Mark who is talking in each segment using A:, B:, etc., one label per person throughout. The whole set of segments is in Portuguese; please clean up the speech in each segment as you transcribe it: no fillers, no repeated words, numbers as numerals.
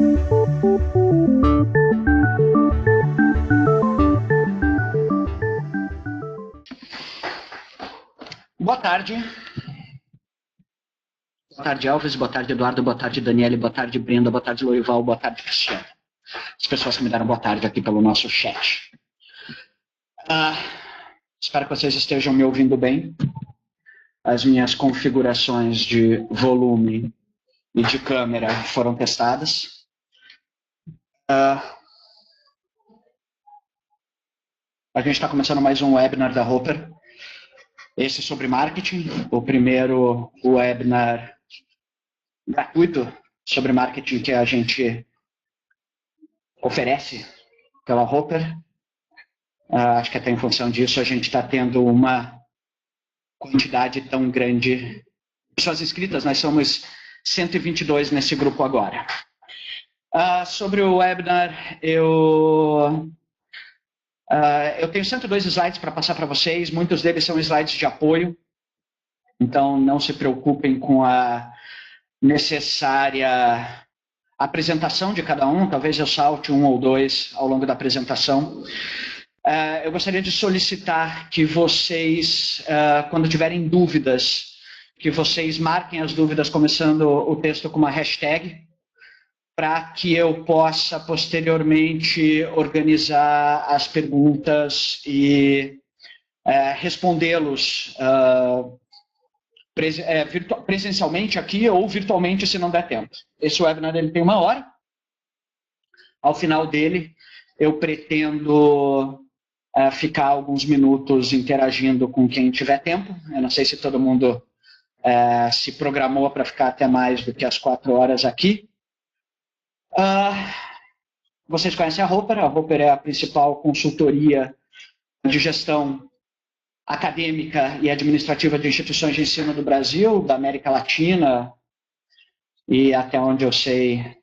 A: Boa tarde. Boa tarde, Elvis. Boa tarde, Eduardo. Boa tarde, Daniele. Boa tarde, Brenda. Boa tarde, Lorival. Boa tarde, Cristiano. As pessoas que me deram boa tarde aqui pelo nosso chat. Espero que vocês estejam me ouvindo bem. As minhas configurações de volume e de câmera foram testadas. A gente está começando mais um webinar da Roper. Esse sobre marketing, o primeiro webinar gratuito sobre marketing que a gente oferece pela Roper. Acho que até em função disso a gente está tendo uma quantidade tão grande de pessoas inscritas. Nós somos 122 nesse grupo agora. Sobre o webinar, eu tenho 102 slides para passar para vocês. Muitos deles são slides de apoio. Então, não se preocupem com a necessária apresentação de cada um. Talvez eu salte um ou dois ao longo da apresentação. Eu gostaria de solicitar que vocês, quando tiverem dúvidas, que vocês marquem as dúvidas começando o texto com uma hashtag, para que eu possa posteriormente organizar as perguntas e respondê-los presencialmente aqui ou virtualmente, se não der tempo. Esse webinar ele tem 1 hora. Ao final dele, eu pretendo ficar alguns minutos interagindo com quem tiver tempo. Eu não sei se todo mundo se programou para ficar até mais do que as 4 horas aqui. Vocês conhecem a Roper? A Roper é a principal consultoria de gestão acadêmica e administrativa de instituições de ensino do Brasil, da América Latina e, até onde eu sei,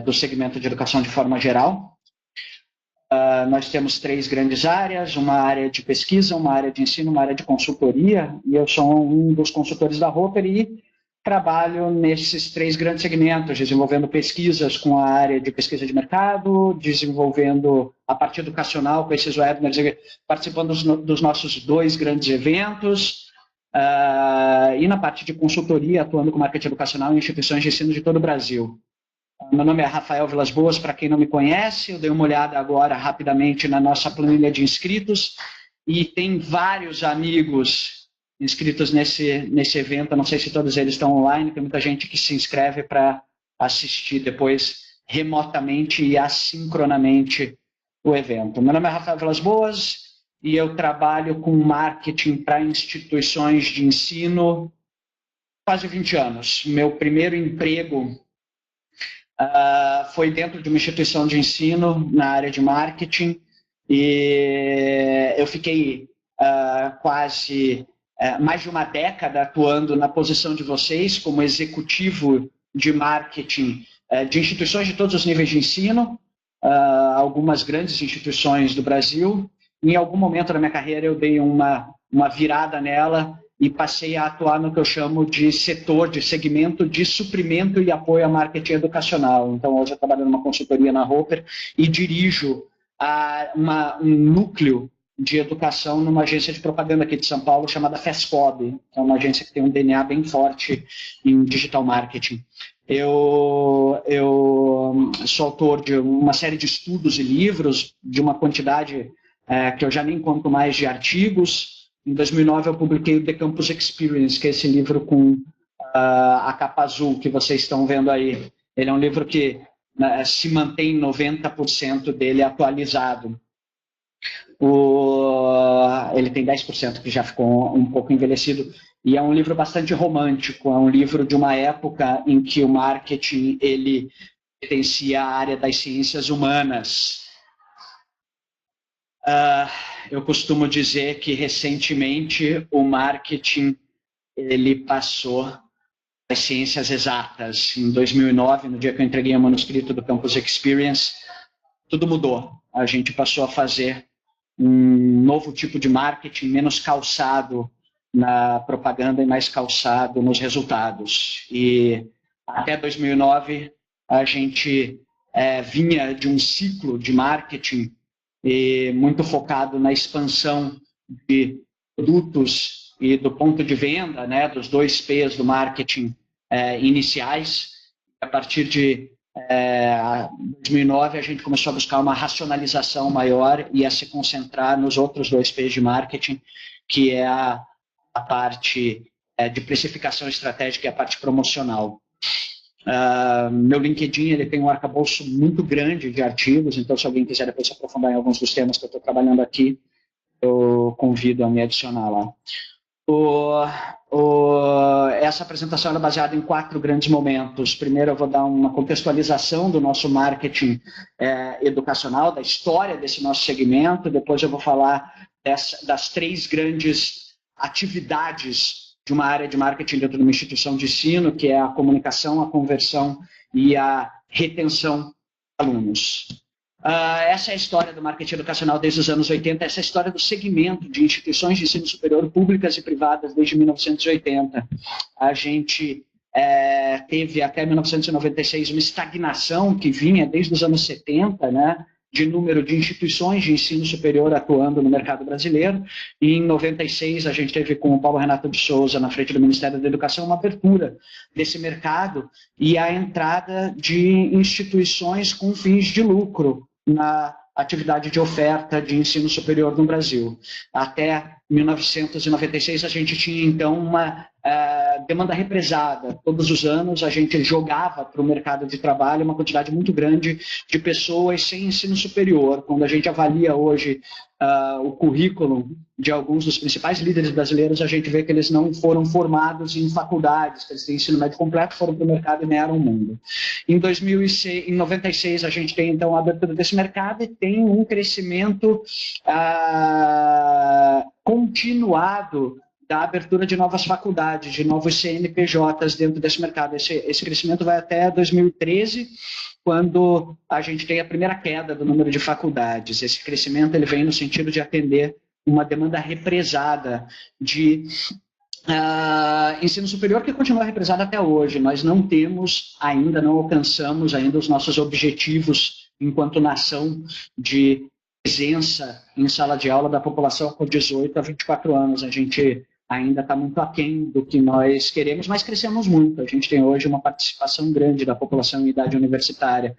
A: do segmento de educação de forma geral. Nós temos 3 grandes áreas, uma área de pesquisa, uma área de ensino, uma área de consultoria, e eu sou um dos consultores da Roper e trabalho nesses 3 grandes segmentos, desenvolvendo pesquisas com a área de pesquisa de mercado, desenvolvendo a parte educacional com esses webinars, participando dos nossos 2 grandes eventos, e na parte de consultoria, atuando com marketing educacional em instituições de ensino de todo o Brasil. Meu nome é Rafael Vilas Boas, para quem não me conhece, eu dei uma olhada agora rapidamente na nossa planilha de inscritos, e tem vários amigos inscritos nesse evento. Não sei se todos eles estão online, tem muita gente que se inscreve para assistir depois remotamente e assincronamente o evento. Meu nome é Rafael Vilas Boas e eu trabalho com marketing para instituições de ensino quase 20 anos. Meu primeiro emprego foi dentro de uma instituição de ensino na área de marketing e eu fiquei quase mais de uma década atuando na posição de vocês como executivo de marketing de instituições de todos os níveis de ensino, algumas grandes instituições do Brasil. Em algum momento da minha carreira eu dei uma virada nela e passei a atuar no que eu chamo de setor, de segmento de suprimento e apoio a marketing educacional. Então, hoje eu trabalho numa consultoria na Roper e dirijo um núcleo de educação numa agência de propaganda aqui de São Paulo chamada FESCOB, que é uma agência que tem um DNA bem forte em digital marketing. Eu sou autor de uma série de estudos e livros, de uma quantidade que eu já nem conto mais de artigos. Em 2009 eu publiquei o The Campus Experience, que é esse livro com a capa azul que vocês estão vendo aí. Ele é um livro que se mantém 90% dele atualizado. Ele tem 10% que já ficou um pouco envelhecido, e é um livro bastante romântico, é um livro de uma época em que o marketing ele pertencia à área das ciências humanas. Eu costumo dizer que recentemente o marketing ele passou às ciências exatas. Em 2009, no dia que eu entreguei o manuscrito do Campus Experience, tudo mudou. A gente passou a fazer um novo tipo de marketing, menos calçado na propaganda e mais calçado nos resultados. E até 2009, a gente vinha de um ciclo de marketing muito focado na expansão de produtos e do ponto de venda, né, dos 2 P's do marketing iniciais. A partir de 2009, a gente começou a buscar uma racionalização maior e a se concentrar nos outros 2 P's de marketing, que é a parte de precificação estratégica e a parte promocional. Meu LinkedIn ele tem um arcabouço muito grande de artigos, então se alguém quiser depois se aprofundar em alguns dos temas que eu estou trabalhando aqui, eu convido a me adicionar lá. Essa apresentação é baseada em 4 grandes momentos. Primeiro, eu vou dar uma contextualização do nosso marketing educacional, da história desse nosso segmento. Depois eu vou falar das 3 grandes atividades de uma área de marketing dentro de uma instituição de ensino, que é a comunicação, a conversão e a retenção de alunos. Essa é a história do marketing educacional desde os anos 80, essa é a história do segmento de instituições de ensino superior públicas e privadas desde 1980. A gente teve até 1996 uma estagnação que vinha desde os anos 70, né, de número de instituições de ensino superior atuando no mercado brasileiro, e em 96 a gente teve com o Paulo Renato de Souza, na frente do Ministério da Educação, uma abertura desse mercado e a entrada de instituições com fins de lucro na atividade de oferta de ensino superior no Brasil. Até 1996 a gente tinha, então, uma demanda represada. Todos os anos a gente jogava para o mercado de trabalho uma quantidade muito grande de pessoas sem ensino superior. Quando a gente avalia hoje o currículo de alguns dos principais líderes brasileiros, a gente vê que eles não foram formados em faculdades, que eles têm ensino médio completo, foram para o mercado e ganharam o mundo. Em 96 a gente tem, então, a abertura desse mercado e tem um crescimento continuado da abertura de novas faculdades, de novos CNPJs dentro desse mercado. Esse crescimento vai até 2013, quando a gente tem a primeira queda do número de faculdades. Esse crescimento ele vem no sentido de atender uma demanda represada de ensino superior, que continua represada até hoje. Nós não temos ainda, não alcançamos ainda os nossos objetivos enquanto nação de presença em sala de aula da população com 18 a 24 anos. A gente ainda está muito aquém do que nós queremos, mas crescemos muito. A gente tem hoje uma participação grande da população em idade universitária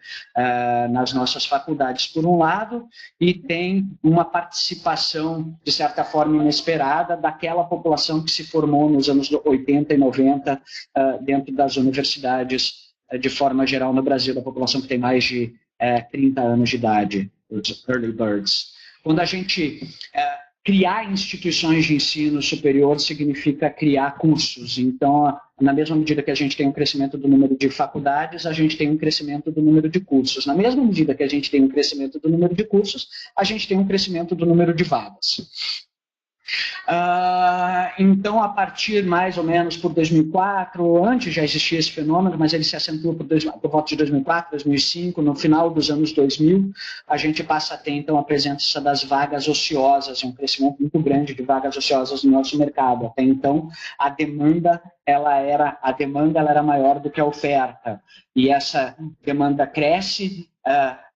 A: nas nossas faculdades, por um lado, e tem uma participação, de certa forma, inesperada daquela população que se formou nos anos 80 e 90 dentro das universidades, de forma geral, no Brasil, da população que tem mais de 30 anos de idade, os early birds. Quando a gente criar instituições de ensino superior significa criar cursos. Então, na mesma medida que a gente tem um crescimento do número de faculdades, a gente tem um crescimento do número de cursos. Na mesma medida que a gente tem um crescimento do número de cursos, a gente tem um crescimento do número de vagas. Então, a partir mais ou menos por 2004, antes já existia esse fenômeno, mas ele se acentua por volta de 2004, 2005, no final dos anos 2000, a gente passa a ter, então, a presença das vagas ociosas, um crescimento muito grande de vagas ociosas no nosso mercado. Até então, a demanda ela era maior do que a oferta, e essa demanda cresce,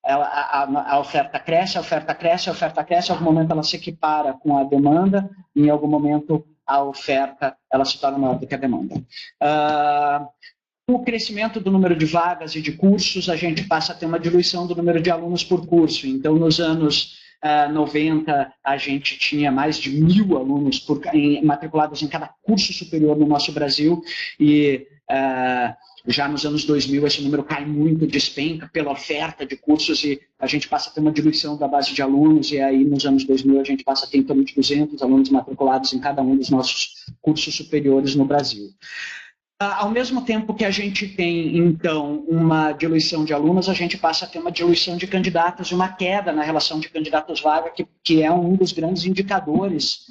A: a oferta cresce, a oferta cresce, a oferta cresce, em algum momento ela se equipara com a demanda, e em algum momento a oferta ela se torna maior do que a demanda. Com o crescimento do número de vagas e de cursos, a gente passa a ter uma diluição do número de alunos por curso. Então, nos anos 90, a gente tinha mais de 1.000 alunos matriculados em cada curso superior no nosso Brasil, e já nos anos 2000 esse número cai muito, despenca pela oferta de cursos, e a gente passa a ter uma diluição da base de alunos, e aí nos anos 2000 a gente passa a ter em torno de 200 alunos matriculados em cada um dos nossos cursos superiores no Brasil. Ao mesmo tempo que a gente tem, então, uma diluição de alunos, a gente passa a ter uma diluição de candidatos e uma queda na relação de candidatos-vaga, que é um dos grandes indicadores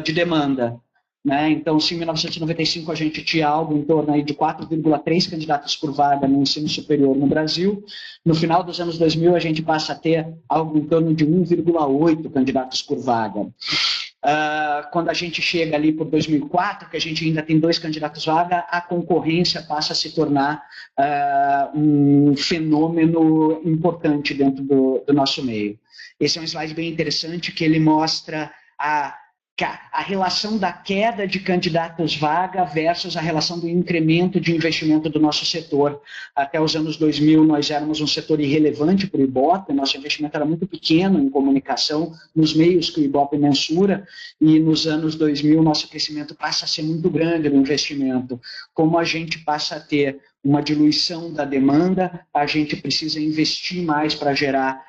A: de demanda. Né? Então, se em 1995 a gente tinha algo em torno aí de 4,3 candidatos por vaga no ensino superior no Brasil, no final dos anos 2000 a gente passa a ter algo em torno de 1,8 candidatos por vaga. quando a gente chega ali por 2004, que a gente ainda tem 2 candidatos vaga, a concorrência passa a se tornar um fenômeno importante dentro do nosso meio. Esse é um slide bem interessante que ele mostra a relação da queda de candidatos vaga versus a relação do incremento de investimento do nosso setor. Até os anos 2000, nós éramos um setor irrelevante para o Ibope, nosso investimento era muito pequeno em comunicação, nos meios que o Ibope mensura, e nos anos 2000, nosso crescimento passa a ser muito grande no investimento. Como a gente passa a ter uma diluição da demanda, a gente precisa investir mais para gerar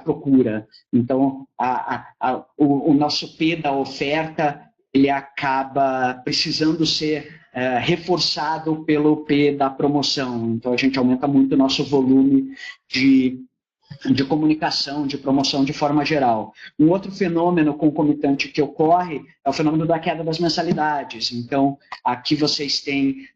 A: procura. Então, o nosso P da oferta ele acaba precisando ser reforçado pelo P da promoção. Então, a gente aumenta muito o nosso volume de comunicação, de promoção de forma geral. Um outro fenômeno concomitante que ocorre é o fenômeno da queda das mensalidades. Então, aqui vocês têm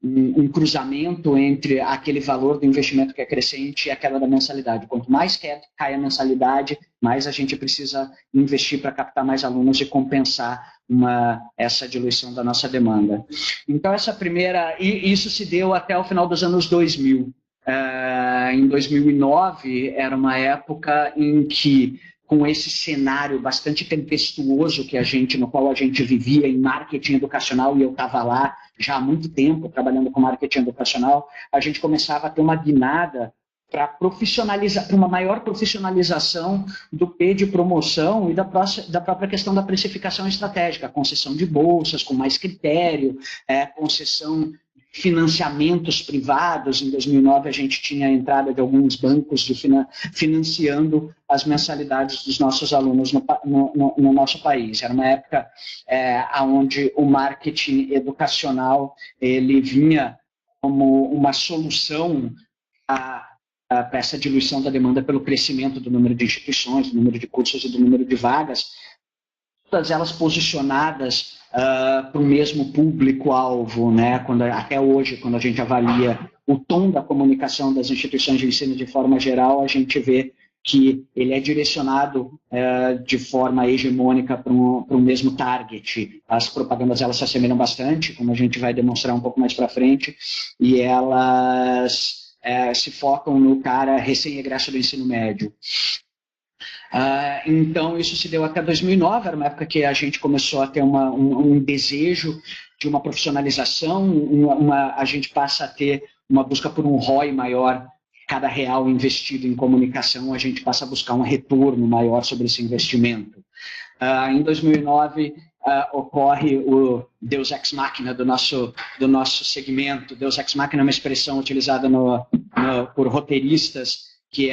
A: um cruzamento entre aquele valor do investimento que é crescente e a queda da mensalidade. Quanto mais cai a mensalidade, mais a gente precisa investir para captar mais alunos e compensar essa diluição da nossa demanda. Então, isso se deu até o final dos anos 2000. Em 2009, era uma época em que, com esse cenário bastante tempestuoso no qual a gente vivia em marketing educacional, e eu estava lá já há muito tempo trabalhando com marketing educacional, a gente começava a ter uma guinada para uma maior profissionalização do P de promoção e da própria questão da precificação estratégica, concessão de bolsas com mais critério, concessão financiamentos privados. Em 2009, a gente tinha a entrada de alguns bancos financiando as mensalidades dos nossos alunos no nosso país. Era uma época onde o marketing educacional ele vinha como uma solução para essa diluição da demanda pelo crescimento do número de instituições, do número de cursos e do número de vagas, todas elas posicionadas para o mesmo público-alvo, né? Até hoje, quando a gente avalia o tom da comunicação das instituições de ensino de forma geral, a gente vê que ele é direcionado de forma hegemônica para um mesmo target. As propagandas elas se assemelham bastante, como a gente vai demonstrar um pouco mais para frente, e elas se focam no cara recém-egresso do ensino médio. Então, isso se deu até 2009, era uma época que a gente começou a ter um desejo de uma profissionalização, a gente passa a ter uma busca por um ROI maior. Cada real investido em comunicação, a gente passa a buscar um retorno maior sobre esse investimento. Em 2009, ocorre o Deus Ex Machina do nosso segmento. Deus Ex Machina é uma expressão utilizada por roteiristas, que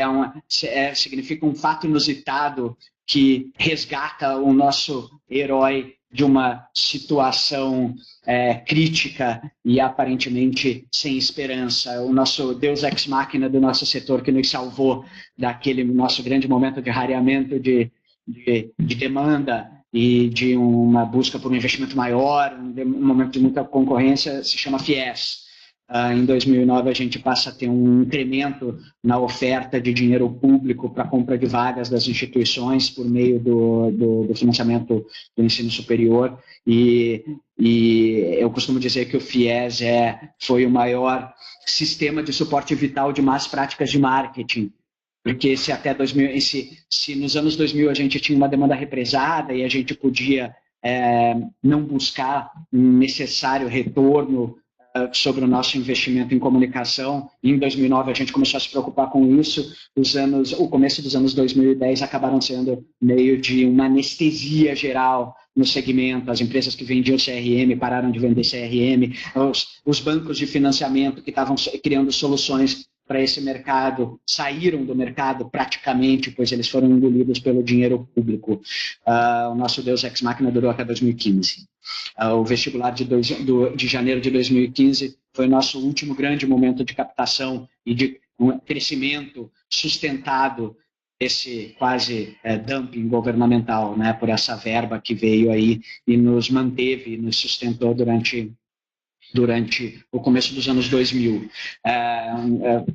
A: significa um fato inusitado que resgata o nosso herói de uma situação crítica e aparentemente sem esperança. O nosso Deus Ex Machina do nosso setor que nos salvou daquele nosso grande momento de rareamento de demanda e de uma busca por um investimento maior, um momento de muita concorrência, se chama FIES. Em 2009, a gente passa a ter um incremento na oferta de dinheiro público para compra de vagas das instituições por meio do financiamento do ensino superior. E eu costumo dizer que o FIES foi o maior sistema de suporte vital de más práticas de marketing. Porque se nos anos 2000 a gente tinha uma demanda represada e a gente podia não buscar um necessário retorno sobre o nosso investimento em comunicação. Em 2009 a gente começou a se preocupar com isso. O começo dos anos 2010 acabaram sendo meio de uma anestesia geral no segmento. As empresas que vendiam CRM pararam de vender CRM. Os bancos de financiamento que estavam criando soluções para esse mercado saíram do mercado praticamente, pois eles foram engolidos pelo dinheiro público. O nosso Deus Ex Machina durou até 2015. O vestibular de janeiro de 2015 foi o nosso último grande momento de captação e de um crescimento sustentado, esse quase dumping governamental, né, por essa verba que veio aí e nos manteve, nos sustentou durante durante o começo dos anos 2000.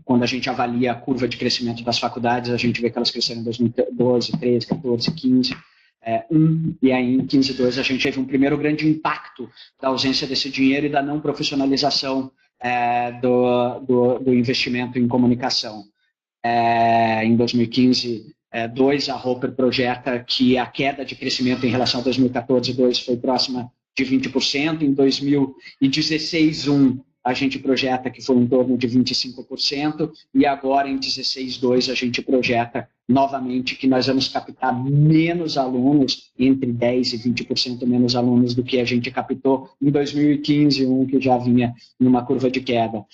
A: Quando a gente avalia a curva de crescimento das faculdades, a gente vê que elas cresceram em 2012, 13, 14, 15, e aí em 15 e 2 a gente teve um primeiro grande impacto da ausência desse dinheiro e da não profissionalização do investimento em comunicação. Em 2015, 2, a Roper projeta que a queda de crescimento em relação a 2014 2 foi próxima de 20%. Em 2016, 1, a gente projeta que foi em torno de 25%, e agora em 16, 2, a gente projeta novamente que nós vamos captar menos alunos, entre 10% e 20% menos alunos do que a gente captou em 2015, 1, que já vinha numa curva de queda.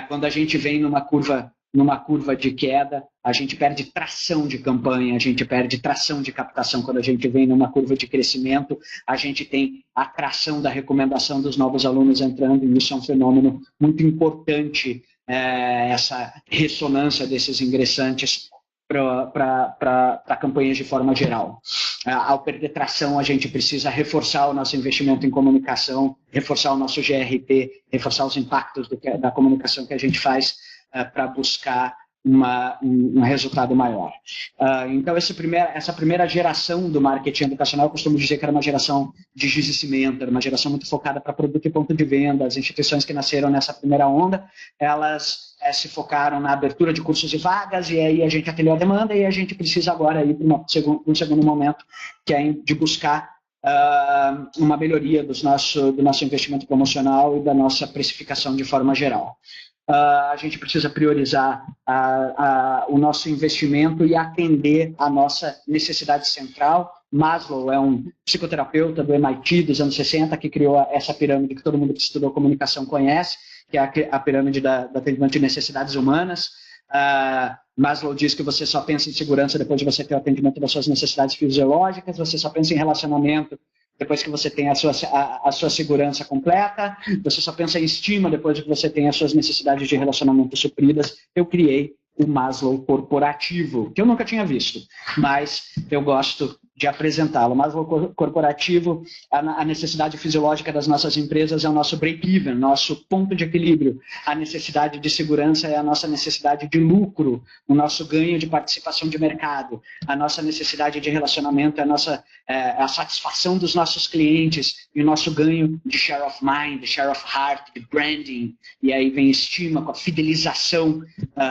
A: Quando a gente vem numa curva de queda, a gente perde tração de campanha, a gente perde tração de captação. Quando a gente vem numa curva de crescimento, a gente tem a tração da recomendação dos novos alunos entrando, e isso é um fenômeno muito importante, essa ressonância desses ingressantes para campanhas de forma geral. Ao perder tração, a gente precisa reforçar o nosso investimento em comunicação, reforçar o nosso GRP, reforçar os impactos da comunicação que a gente faz para buscar um resultado maior. Então, essa primeira geração do marketing educacional, eu costumo dizer que era uma geração de giz e cimento, era uma geração muito focada para produto e ponto de venda. As instituições que nasceram nessa primeira onda, elas se focaram na abertura de cursos e vagas, e aí a gente atendeu a demanda, e a gente precisa agora ir para um segundo momento, que é de buscar uma melhoria do nosso investimento promocional e da nossa precificação de forma geral. A gente precisa priorizar o nosso investimento e atender a nossa necessidade central. Maslow é um psicoterapeuta do MIT dos anos 60 que criou essa pirâmide que todo mundo que estudou comunicação conhece, que é a pirâmide do atendimento de necessidades humanas. Maslow diz que você só pensa em segurança depois de você ter o atendimento das suas necessidades fisiológicas, você só pensa em relacionamento depois que você tem a sua segurança completa, você só pensa em estima depois de que você tem as suas necessidades de relacionamento supridas. Eu criei o Maslow corporativo, que eu nunca tinha visto, mas eu gosto de apresentá-lo. O Maslow corporativo, a necessidade fisiológica das nossas empresas é o nosso break-even, nosso ponto de equilíbrio. A necessidade de segurança é a nossa necessidade de lucro, o nosso ganho de participação de mercado. A nossa necessidade de relacionamento é a satisfação dos nossos clientes e o nosso ganho de share of mind, de share of heart, de branding. E aí vem estima com a fidelização,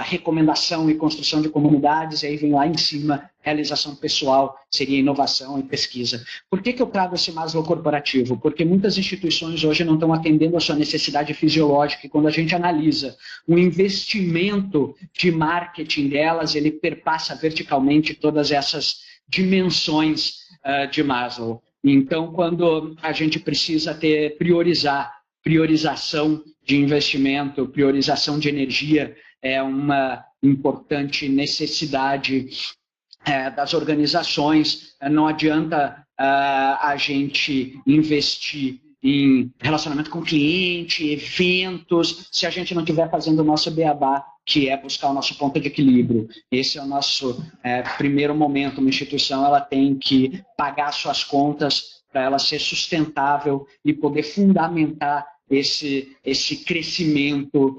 A: recomendação e construção de comunidades, e aí vem lá em cima realização pessoal, seria inovação e pesquisa. Por que eu trago esse Maslow corporativo? Porque muitas instituições hoje não estão atendendo a sua necessidade fisiológica, e quando a gente analisa o investimento de marketing delas, ele perpassa verticalmente todas essas dimensões de Maslow. Então, quando a gente precisa priorização de investimento, priorização de energia, é uma importante necessidade das organizações. Não adianta a gente investir em relacionamento com o cliente, eventos, se a gente não estiver fazendo o nosso beabá, que é buscar o nosso ponto de equilíbrio. Esse é o nosso primeiro momento. Uma instituição ela tem que pagar suas contas para ela ser sustentável e poder fundamentar esse crescimento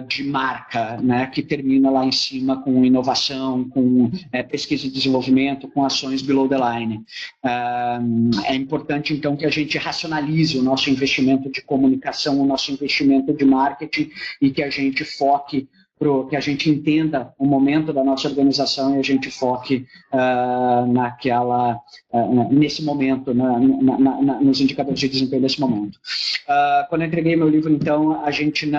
A: de marca, né, que termina lá em cima com inovação, com pesquisa e desenvolvimento, com ações below the line. É importante, então, que a gente racionalize o nosso investimento de comunicação, o nosso investimento de marketing, e que a gente foque, que a gente entenda o momento da nossa organização e a gente foque nesse momento, nos indicadores de desempenho desse momento. Quando eu entreguei meu livro, então, a gente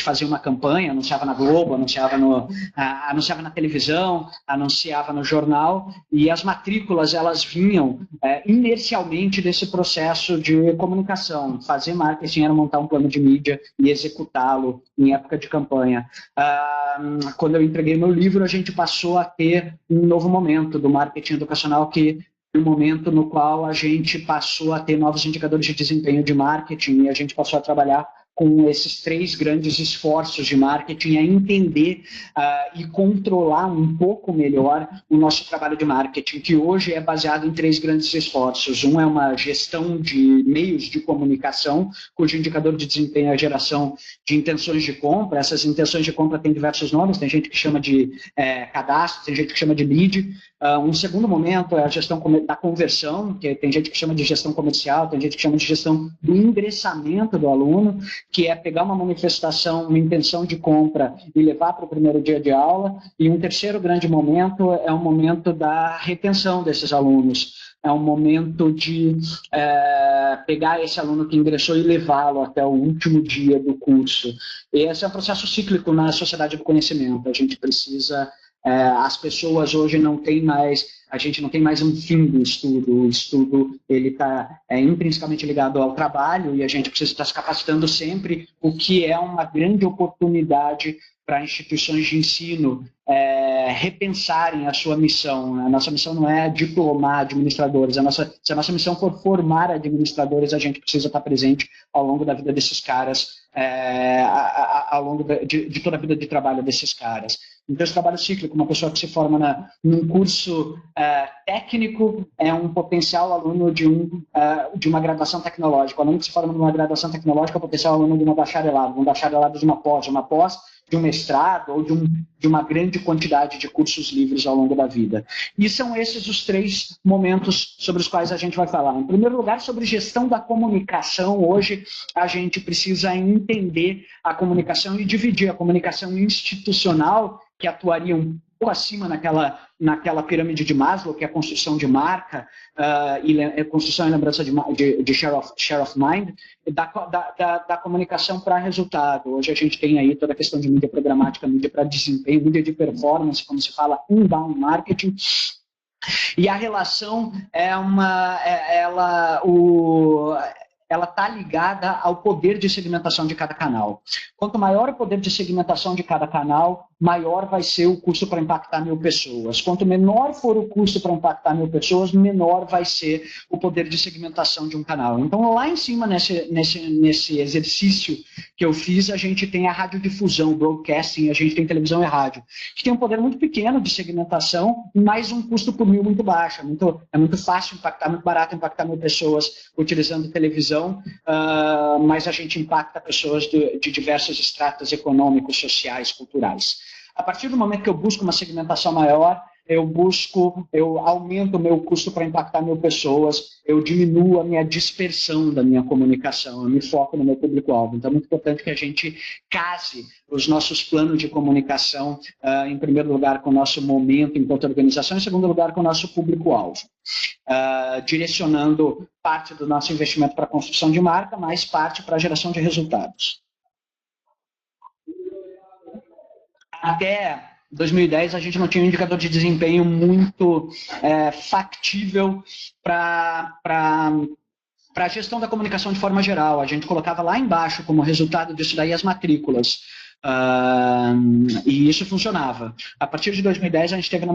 A: fazia uma campanha, anunciava na Globo, anunciava na televisão, anunciava no jornal, e as matrículas elas vinham inercialmente desse processo de comunicação. Fazer marketing era montar um plano de mídia e executá-lo em época de campanha. Quando eu entreguei meu livro, a gente passou a ter um novo momento do marketing educacional, que é um momento no qual a gente passou a ter novos indicadores de desempenho de marketing, e a gente passou a trabalhar com esses 3 grandes esforços de marketing, é entender e controlar um pouco melhor o nosso trabalho de marketing, que hoje é baseado em 3 grandes esforços. Um é uma gestão de meios de comunicação, cujo indicador de desempenho é a geração de intenções de compra. Essas intenções de compra têm diversos nomes, tem gente que chama de cadastro, tem gente que chama de lead. Um segundo momento é a gestão da conversão, que tem gente que chama de gestão comercial, tem gente que chama de gestão do ingressamento do aluno, que é pegar uma manifestação, uma intenção de compra e levar para o primeiro dia de aula. E um terceiro grande momento é o momento da retenção desses alunos. É um momento de pegar esse aluno que ingressou e levá-lo até o último dia do curso. E esse é um processo cíclico na sociedade do conhecimento. A gente precisa... as pessoas hoje não têm mais, a gente não tem mais um fim do estudo. O estudo ele está intrinsecamente ligado ao trabalho e a gente precisa estar se capacitando sempre, o que é uma grande oportunidade para instituições de ensino repensarem a sua missão. A nossa missão não é diplomar administradores, se a nossa missão for formar administradores, a gente precisa estar presente ao longo da vida desses caras, ao longo de toda a vida de trabalho desses caras. Então, esse trabalho cíclico, uma pessoa que se forma num curso técnico é um potencial aluno de uma graduação tecnológica. O aluno que se forma numa graduação tecnológica é um potencial aluno de um bacharelado de uma pós de um mestrado ou de uma grande quantidade de cursos livres ao longo da vida. E são esses os 3 momentos sobre os quais a gente vai falar. Em primeiro lugar, sobre gestão da comunicação. Hoje, a gente precisa entender a comunicação e dividir a comunicação institucional, que atuaria um pouco acima naquela pirâmide de Maslow, que é a construção de marca, construção e lembrança de share of mind, da comunicação para resultado. Hoje a gente tem aí toda a questão de mídia programática, mídia para desempenho, mídia de performance, como se fala, inbound marketing. E a relação ela está ligada ao poder de segmentação de cada canal. Quanto maior o poder de segmentação de cada canal, maior vai ser o custo para impactar 1000 pessoas. Quanto menor for o custo para impactar 1000 pessoas, menor vai ser o poder de segmentação de um canal. Então, lá em cima, nesse exercício que eu fiz, a gente tem a radiodifusão, broadcasting, a gente tem televisão e rádio, que tem um poder muito pequeno de segmentação, mas um custo por 1000 muito baixo. É muito fácil impactar, muito barato impactar 1000 pessoas utilizando televisão, mas a gente impacta pessoas de diversos estratos econômicos, sociais, culturais. A partir do momento que eu busco uma segmentação maior, eu aumento o meu custo para impactar 1000 pessoas, eu diminuo a minha dispersão da minha comunicação, eu me foco no meu público-alvo. Então, é muito importante que a gente case os nossos planos de comunicação, em primeiro lugar, com o nosso momento enquanto organização, em segundo lugar, com o nosso público-alvo. Direcionando parte do nosso investimento para a construção de marca, mais parte para a geração de resultados. Até 2010, a gente não tinha um indicador de desempenho muito factível para a gestão da comunicação de forma geral. A gente colocava lá embaixo, como resultado disso daí, as matrículas. E isso funcionava. A partir de 2010, a gente teve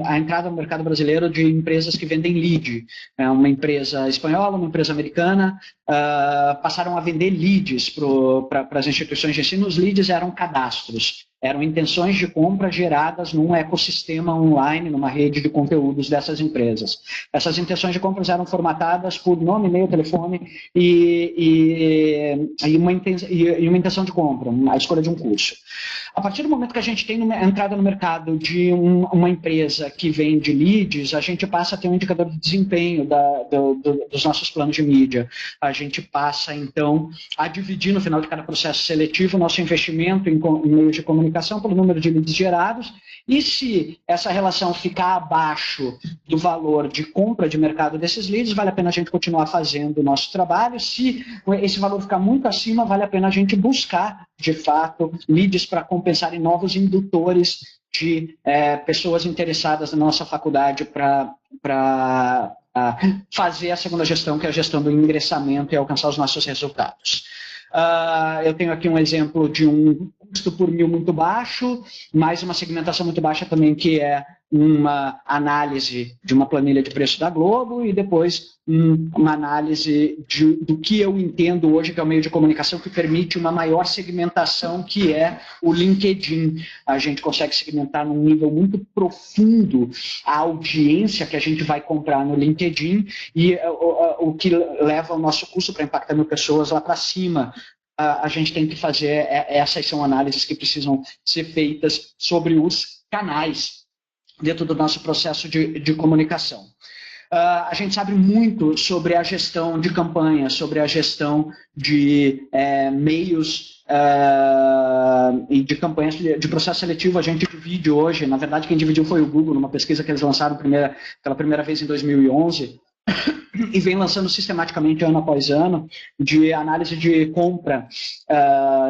A: a entrada no mercado brasileiro de empresas que vendem lead. Uma empresa espanhola, uma empresa americana, passaram a vender leads para as instituições de ensino. Os leads eram cadastros. Eram intenções de compra geradas num ecossistema online, numa rede de conteúdos dessas empresas. Essas intenções de compras eram formatadas por nome, e-mail, telefone e uma intenção de compra, a escolha de um curso. A partir do momento que a gente tem a entrada no mercado de uma empresa que vende leads, a gente passa a ter um indicador de desempenho dos nossos planos de mídia. A gente passa, então, a dividir no final de cada processo seletivo o nosso investimento em meios de comunicação pelo número de leads gerados, e se essa relação ficar abaixo do valor de compra de mercado desses leads, vale a pena a gente continuar fazendo o nosso trabalho. Se esse valor ficar muito acima, vale a pena a gente buscar, de fato, leads para compensar em novos indutores de pessoas interessadas na nossa faculdade para fazer a segunda gestão, que é a gestão do ingressamento e alcançar os nossos resultados. Eu tenho aqui um exemplo de custo por mil muito baixo, mais uma segmentação muito baixa também, que é uma análise de uma planilha de preço da Globo e depois uma análise do que eu entendo hoje que é o meio de comunicação que permite uma maior segmentação, que é o LinkedIn. A gente consegue segmentar num nível muito profundo a audiência que a gente vai comprar no LinkedIn e o que leva o nosso custo para impactar mil pessoas lá para cima. A gente tem que fazer, essas são análises que precisam ser feitas sobre os canais dentro do nosso processo de comunicação. A gente sabe muito sobre a gestão de campanhas, sobre a gestão de meios e de campanhas de processo seletivo. A gente divide hoje, na verdade quem dividiu foi o Google, numa pesquisa que eles lançaram pela primeira vez em 2011, e vem lançando sistematicamente ano após ano de análise de compra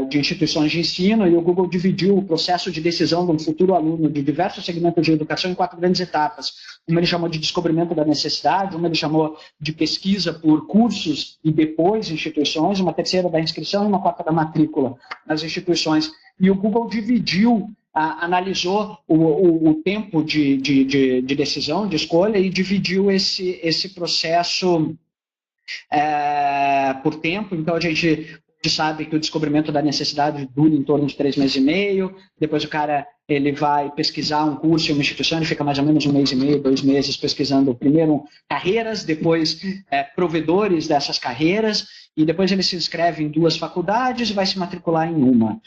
A: de instituições de ensino, e o Google dividiu o processo de decisão de um futuro aluno de diversos segmentos de educação em 4 grandes etapas. Uma ele chamou de descobrimento da necessidade, uma ele chamou de pesquisa por cursos e depois instituições, uma terceira da inscrição e uma quarta da matrícula nas instituições. E o Google dividiu, analisou o tempo de decisão, de escolha, e dividiu esse processo por tempo. Então, a gente sabe que o descobrimento da necessidade dura em torno de 3 meses e meio, depois o cara ele vai pesquisar um curso em uma instituição, ele fica mais ou menos 1 mês e meio, 2 meses pesquisando primeiro carreiras, depois provedores dessas carreiras, e depois ele se inscreve em 2 faculdades e vai se matricular em uma.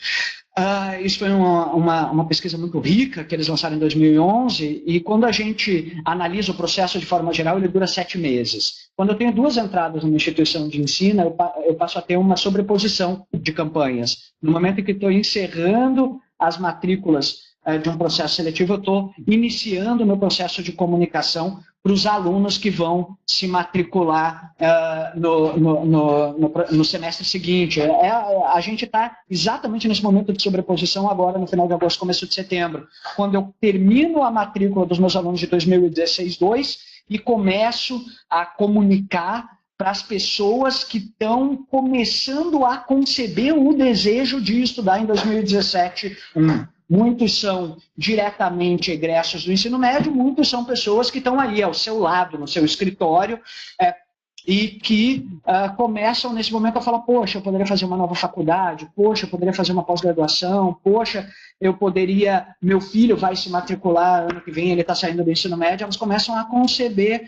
A: Isso foi uma pesquisa muito rica que eles lançaram em 2011, e quando a gente analisa o processo de forma geral, ele dura 7 meses. Quando eu tenho 2 entradas numa instituição de ensino, eu passo a ter uma sobreposição de campanhas. No momento em que estou encerrando as matrículas de um processo seletivo, eu estou iniciando o meu processo de comunicação para os alunos que vão se matricular no semestre seguinte. A gente está exatamente nesse momento de sobreposição agora, no final de agosto, começo de setembro, quando eu termino a matrícula dos meus alunos de 2016-2 e começo a comunicar para as pessoas que estão começando a conceber o desejo de estudar em 2017. Muitos são diretamente egressos do ensino médio, muitos são pessoas que estão ali ao seu lado, no seu escritório, e que começam nesse momento a falar, poxa, eu poderia fazer uma nova faculdade, poxa, eu poderia fazer uma pós-graduação, poxa, meu filho vai se matricular ano que vem, ele está saindo do ensino médio. Elas começam a conceber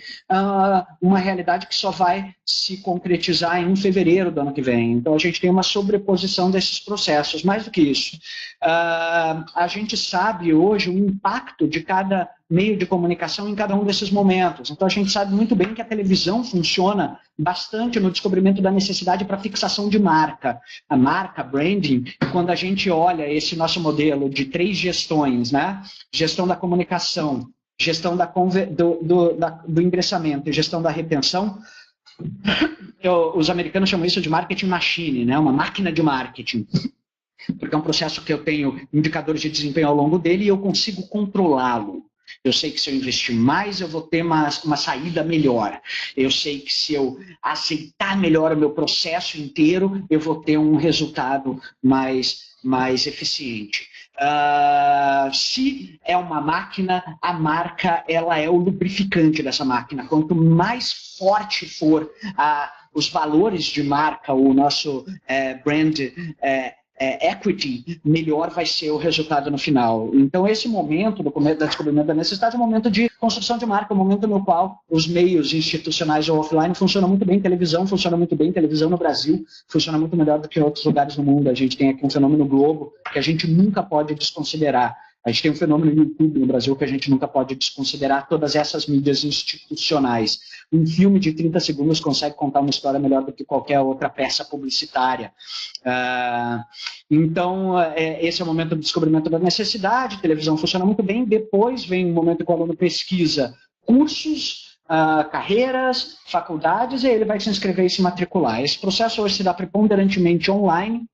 A: uma realidade que só vai se concretizar em fevereiro do ano que vem. Então a gente tem uma sobreposição desses processos. Mais do que isso, a gente sabe hoje o impacto de cada meio de comunicação em cada um desses momentos. Então a gente sabe muito bem que a televisão funciona bastante no descobrimento da necessidade para fixação de marca. A marca, branding, quando a gente olha esse nosso modelo de 3 gestões, né? Gestão da comunicação, gestão do ingressamento e gestão da retenção, os americanos chamam isso de marketing machine, né? Uma máquina de marketing. Porque é um processo que eu tenho indicadores de desempenho ao longo dele e eu consigo controlá-lo. Eu sei que se eu investir mais, eu vou ter uma saída melhor. Eu sei que se eu aceitar melhor o meu processo inteiro, eu vou ter um resultado mais eficiente. Se é uma máquina, a marca ela é o lubrificante dessa máquina. Quanto mais forte for os valores de marca, o nosso brand equity, melhor vai ser o resultado no final. Então, esse momento do descobrimento da necessidade é um momento de construção de marca, um momento no qual os meios institucionais ou offline funcionam muito bem. Televisão funciona muito bem, televisão no Brasil funciona muito melhor do que em outros lugares do mundo. A gente tem aqui um fenômeno Globo que a gente nunca pode desconsiderar. A gente tem um fenômeno no YouTube no Brasil que a gente nunca pode desconsiderar todas essas mídias institucionais. Um filme de 30 segundos consegue contar uma história melhor do que qualquer outra peça publicitária. Então, esse é o momento do descobrimento da necessidade. A televisão funciona muito bem. Depois vem o momento que o aluno pesquisa cursos, carreiras, faculdades, e ele vai se inscrever e se matricular. Esse processo hoje se dá preponderantemente online,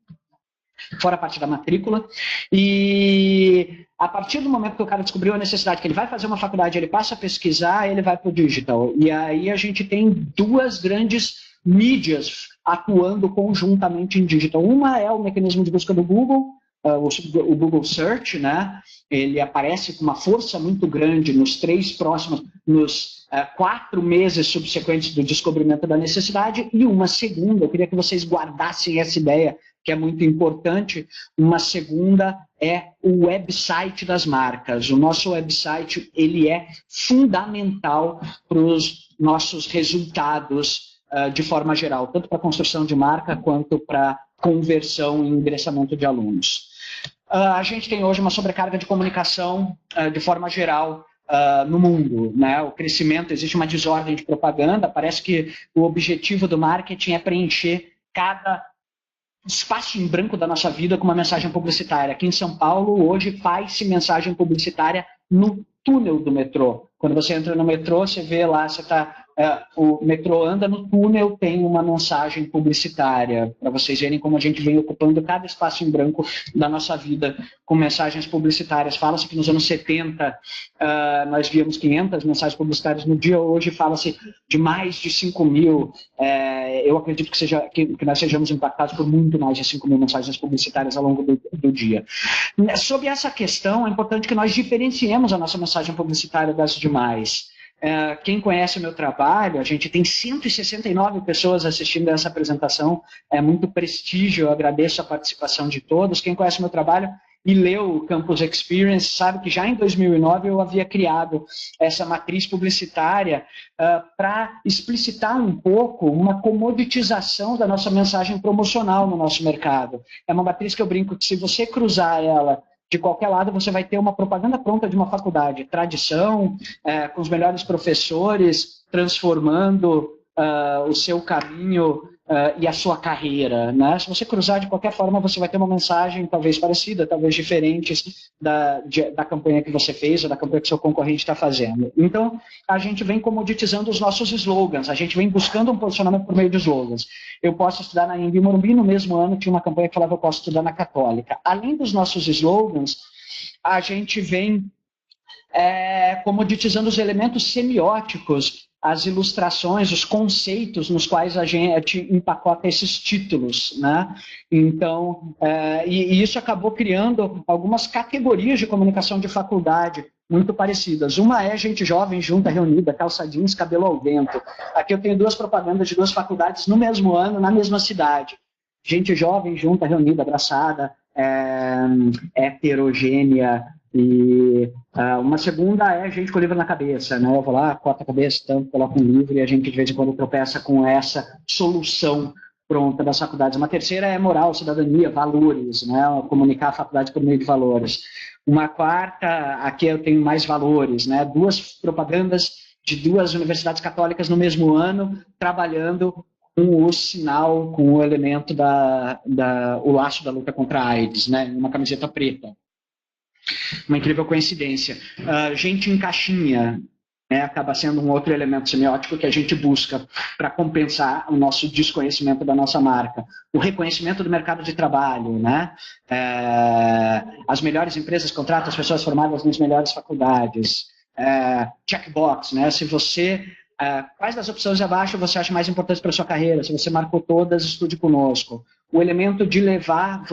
A: fora a parte da matrícula, e a partir do momento que o cara descobriu a necessidade, que ele vai fazer uma faculdade, ele passa a pesquisar, ele vai para o digital. E aí a gente tem 2 grandes mídias atuando conjuntamente em digital. Uma é o mecanismo de busca do Google, o Google Search, né? Ele aparece com uma força muito grande nos 4 meses subsequentes do descobrimento da necessidade, e uma segunda, eu queria que vocês guardassem essa ideia, que é muito importante, uma segunda é o website das marcas. O nosso website, ele é fundamental para os nossos resultados de forma geral, tanto para a construção de marca quanto para conversão e ingressamento de alunos. A gente tem hoje uma sobrecarga de comunicação de forma geral no mundo, né? O crescimento, existe uma desordem de propaganda, parece que o objetivo do marketing é preencher cada espaço em branco da nossa vida com uma mensagem publicitária. Aqui em São Paulo, hoje, faz-se mensagem publicitária no túnel do metrô. Quando você entra no metrô, você vê lá, o metrô anda no túnel, tem uma mensagem publicitária, para vocês verem como a gente vem ocupando cada espaço em branco da nossa vida com mensagens publicitárias. Fala-se que nos anos 70 nós víamos 500 mensagens publicitárias no dia, hoje fala-se de mais de 5 mil. Eu acredito que nós sejamos impactados por muito mais de 5 mil mensagens publicitárias ao longo do dia. Sobre essa questão, é importante que nós diferenciemos a nossa mensagem publicitária das demais. Quem conhece o meu trabalho, a gente tem 169 pessoas assistindo essa apresentação, é muito prestígio, eu agradeço a participação de todos. Quem conhece o meu trabalho e leu o Campus Experience sabe que já em 2009 eu havia criado essa matriz publicitária para explicitar um pouco uma comoditização da nossa mensagem promocional no nosso mercado. É uma matriz que eu brinco que se você cruzar ela de qualquer lado, você vai ter uma propaganda pronta de uma faculdade. Tradição, com os melhores professores, transformando o seu caminho e a sua carreira, né? Se você cruzar de qualquer forma, você vai ter uma mensagem talvez parecida, talvez diferente da campanha que você fez ou da campanha que seu concorrente está fazendo. Então, a gente vem comoditizando os nossos slogans, a gente vem buscando um posicionamento por meio de slogans. Eu posso estudar na Anhembi Morumbi, no mesmo ano tinha uma campanha que falava eu posso estudar na Católica. Além dos nossos slogans, a gente vem comoditizando os elementos semióticos, as ilustrações, os conceitos nos quais a gente empacota esses títulos, né? Então, e isso acabou criando algumas categorias de comunicação de faculdade muito parecidas. Uma é gente jovem, junta, reunida, calça jeans, cabelo ao vento. Aqui eu tenho 2 propagandas de 2 faculdades no mesmo ano, na mesma cidade. Gente jovem, junta, reunida, abraçada, heterogênea. E uma segunda é gente com o livro na cabeça, né? Eu vou lá, corto a cabeça, tampo, coloco um livro e a gente de vez em quando tropeça com essa solução pronta das faculdades. Uma terceira é moral, cidadania, valores, né? Comunicar a faculdade por meio de valores. Uma quarta, aqui eu tenho mais valores, né? 2 propagandas de 2 universidades católicas no mesmo ano, trabalhando com o sinal, com o elemento o laço da luta contra a AIDS, né? Uma camiseta preta. Uma incrível coincidência. Gente em caixinha, né, acaba sendo um outro elemento semiótico que a gente busca para compensar o nosso desconhecimento da nossa marca. O reconhecimento do mercado de trabalho, né? As melhores empresas contratam as pessoas formadas nas melhores faculdades. Checkbox, né? Se você... quais das opções abaixo você acha mais importantes para a sua carreira? Se você marcou todas, estude conosco. O elemento de levar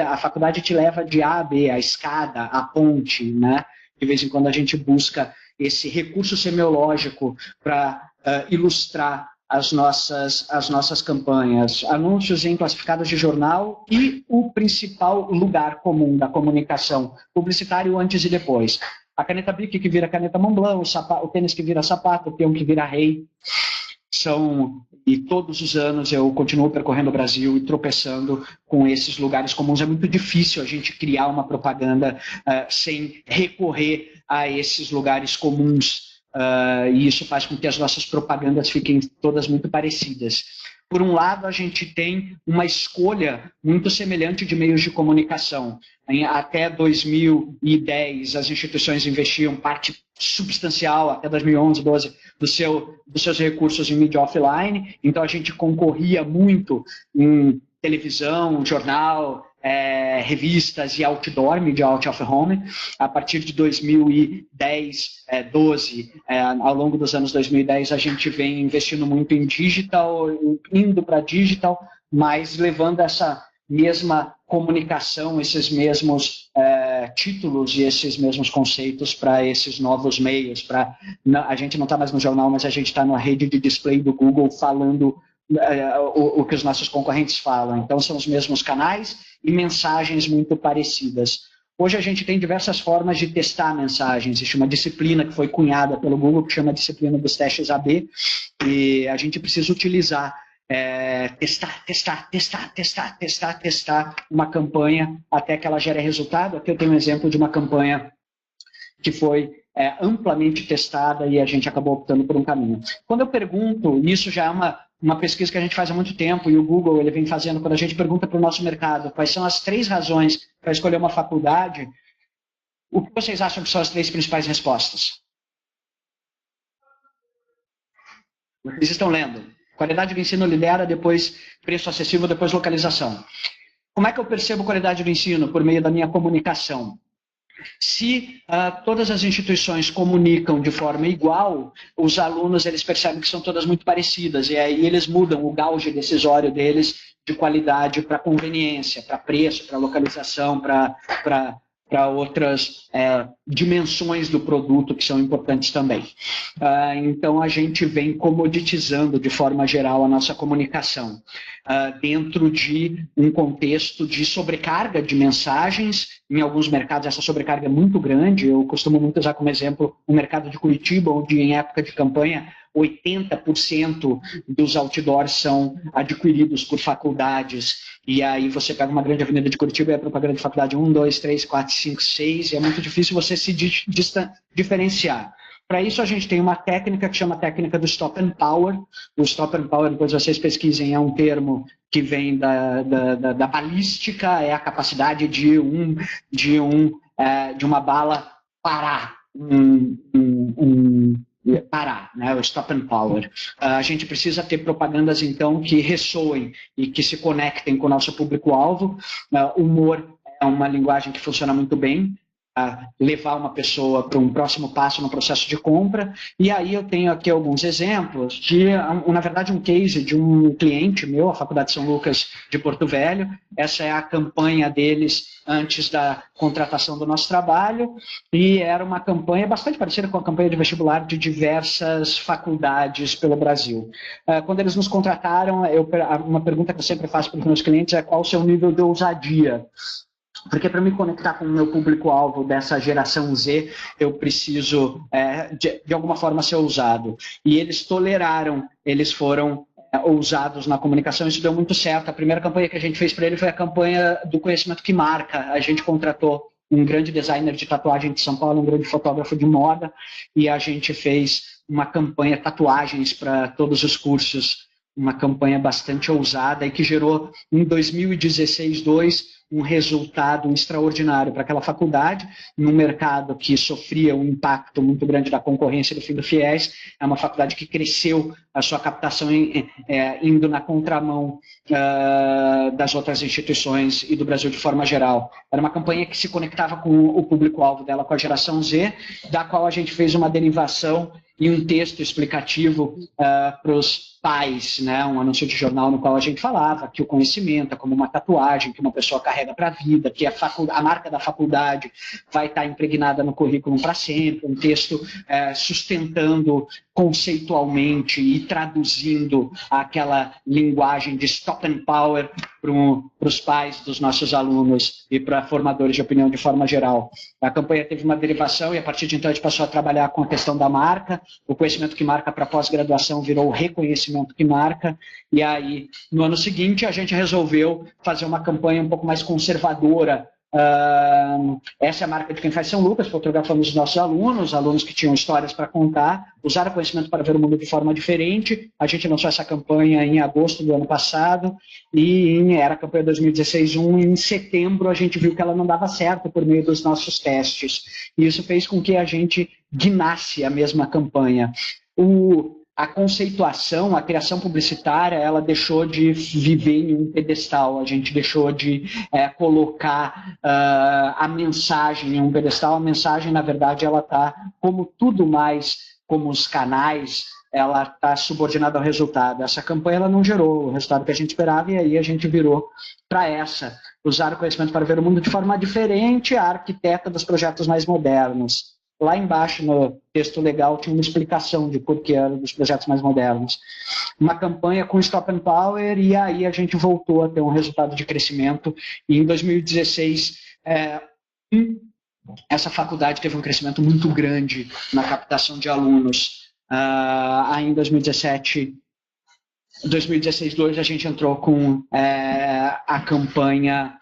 A: a faculdade te leva de A a B, a escada, a ponte, né? De vez em quando a gente busca esse recurso semiológico para ilustrar as nossas campanhas. Anúncios em classificados de jornal e o principal lugar comum da comunicação, publicitário antes e depois. A caneta Bic que vira caneta Montblanc, o tênis que vira sapato, o peão que vira rei. E todos os anos eu continuo percorrendo o Brasil e tropeçando com esses lugares comuns. É muito difícil a gente criar uma propaganda sem recorrer a esses lugares comuns. E isso faz com que as nossas propagandas fiquem todas muito parecidas. Por um lado, a gente tem uma escolha muito semelhante de meios de comunicação. Até 2010, as instituições investiam parte substancial, até 2011, 2012, dos seus recursos em mídia offline. Então, a gente concorria muito em televisão, jornal, revistas e outdoor, media out of home. A partir de 2010, 12, ao longo dos anos 2010, a gente vem investindo muito em digital, indo para digital, mas levando essa mesma comunicação, esses mesmos títulos e esses mesmos conceitos para esses novos meios. A gente não está mais no jornal, mas a gente está na rede de display do Google falando o que os nossos concorrentes falam. Então, são os mesmos canais e mensagens muito parecidas. Hoje a gente tem diversas formas de testar mensagens. Existe uma disciplina que foi cunhada pelo Google, que chama disciplina dos testes AB, e a gente precisa utilizar, testar uma campanha até que ela gere resultado. Aqui eu tenho um exemplo de uma campanha que foi amplamente testada e a gente acabou optando por um caminho. Quando eu pergunto, isso já é uma pesquisa que a gente faz há muito tempo, e o Google ele vem fazendo, quando a gente pergunta para o nosso mercado quais são as 3 razões para escolher uma faculdade, o que vocês acham que são as 3 principais respostas? Vocês estão lendo. Qualidade do ensino lidera, depois preço acessível, depois localização. Como é que eu percebo qualidade do ensino? Por meio da minha comunicação. Se todas as instituições comunicam de forma igual, os alunos eles percebem que são todas muito parecidas, e aí eles mudam o gauge decisório deles de qualidade para conveniência, para preço, para localização, para outras dimensões do produto que são importantes também. Então, a gente vem comoditizando de forma geral a nossa comunicação dentro de um contexto de sobrecarga de mensagens. Em alguns mercados essa sobrecarga é muito grande. Eu costumo muito usar como exemplo o mercado de Curitiba, onde em época de campanha 80% dos outdoors são adquiridos por faculdades, e aí você pega uma grande avenida de Curitiba e a propaganda de faculdade 1, 2, 3, 4, 5, 6, e é muito difícil você se diferenciar. Para isso a gente tem uma técnica que chama técnica do Stop and Power. O Stop and Power, depois vocês pesquisem, é um termo que vem da balística, é a capacidade de uma bala parar, parar, né? O Stop and Power. A gente precisa ter propagandas, então, que ressoem e que se conectem com o nosso público-alvo. Humor é uma linguagem que funciona muito bem, levar uma pessoa para um próximo passo no processo de compra. E aí eu tenho aqui alguns exemplos de, na verdade, um case de um cliente meu, a Faculdade São Lucas de Porto Velho. Essa é a campanha deles antes da contratação do nosso trabalho, e era uma campanha bastante parecida com a campanha de vestibular de diversas faculdades pelo Brasil. Quando eles nos contrataram, uma pergunta que eu sempre faço para os meus clientes é: qual o seu nível de ousadia? Porque para me conectar com o meu público-alvo dessa geração Z, eu preciso, de alguma forma, ser ousado. E eles toleraram, eles foram ousados na comunicação, isso deu muito certo. A primeira campanha que a gente fez para ele foi a campanha do conhecimento que marca. A gente contratou um grande designer de tatuagem de São Paulo, um grande fotógrafo de moda, e a gente fez uma campanha tatuagens para todos os cursos, uma campanha bastante ousada e que gerou, em 2016, um resultado extraordinário para aquela faculdade, num mercado que sofria um impacto muito grande da concorrência do fim do FIES. É uma faculdade que cresceu a sua captação indo na contramão das outras instituições e do Brasil de forma geral. Era uma campanha que se conectava com o público-alvo dela, com a geração Z, da qual a gente fez uma derivação e um texto explicativo para os pais, né? Um anúncio de jornal no qual a gente falava que o conhecimento é como uma tatuagem que uma pessoa carrega para a vida, que a marca da faculdade vai estar impregnada no currículo para sempre, um texto sustentando conceitualmente e traduzindo aquela linguagem de Stop and Power para os pais dos nossos alunos e para formadores de opinião de forma geral. A campanha teve uma derivação e a partir de então a gente passou a trabalhar com a questão da marca. O conhecimento que marca para pós-graduação virou o reconhecimento que marca, e aí no ano seguinte a gente resolveu fazer uma campanha um pouco mais conservadora. Essa é a marca de Quem Faz São Lucas, fotografamos os nossos alunos que tinham histórias para contar, usaram o conhecimento para ver o mundo de forma diferente. A gente lançou essa campanha em agosto do ano passado, e era a campanha 2016-1, e em setembro a gente viu que ela não dava certo por meio dos nossos testes, e isso fez com que a gente guinasse a mesma campanha. A conceituação, a criação publicitária, ela deixou de viver em um pedestal. A gente deixou de colocar a mensagem em um pedestal. A mensagem, na verdade, ela está, como tudo mais, como os canais, ela está subordinada ao resultado. Essa campanha ela não gerou o resultado que a gente esperava, e aí a gente virou para essa. Usar o conhecimento para ver o mundo de forma diferente, a arquiteta dos projetos mais modernos. Lá embaixo, no texto legal, tinha uma explicação de por que era dos projetos mais modernos. Uma campanha com Stop and Power, e aí a gente voltou a ter um resultado de crescimento. E em 2016, essa faculdade teve um crescimento muito grande na captação de alunos. Aí em 2016, 2 a gente entrou com a campanha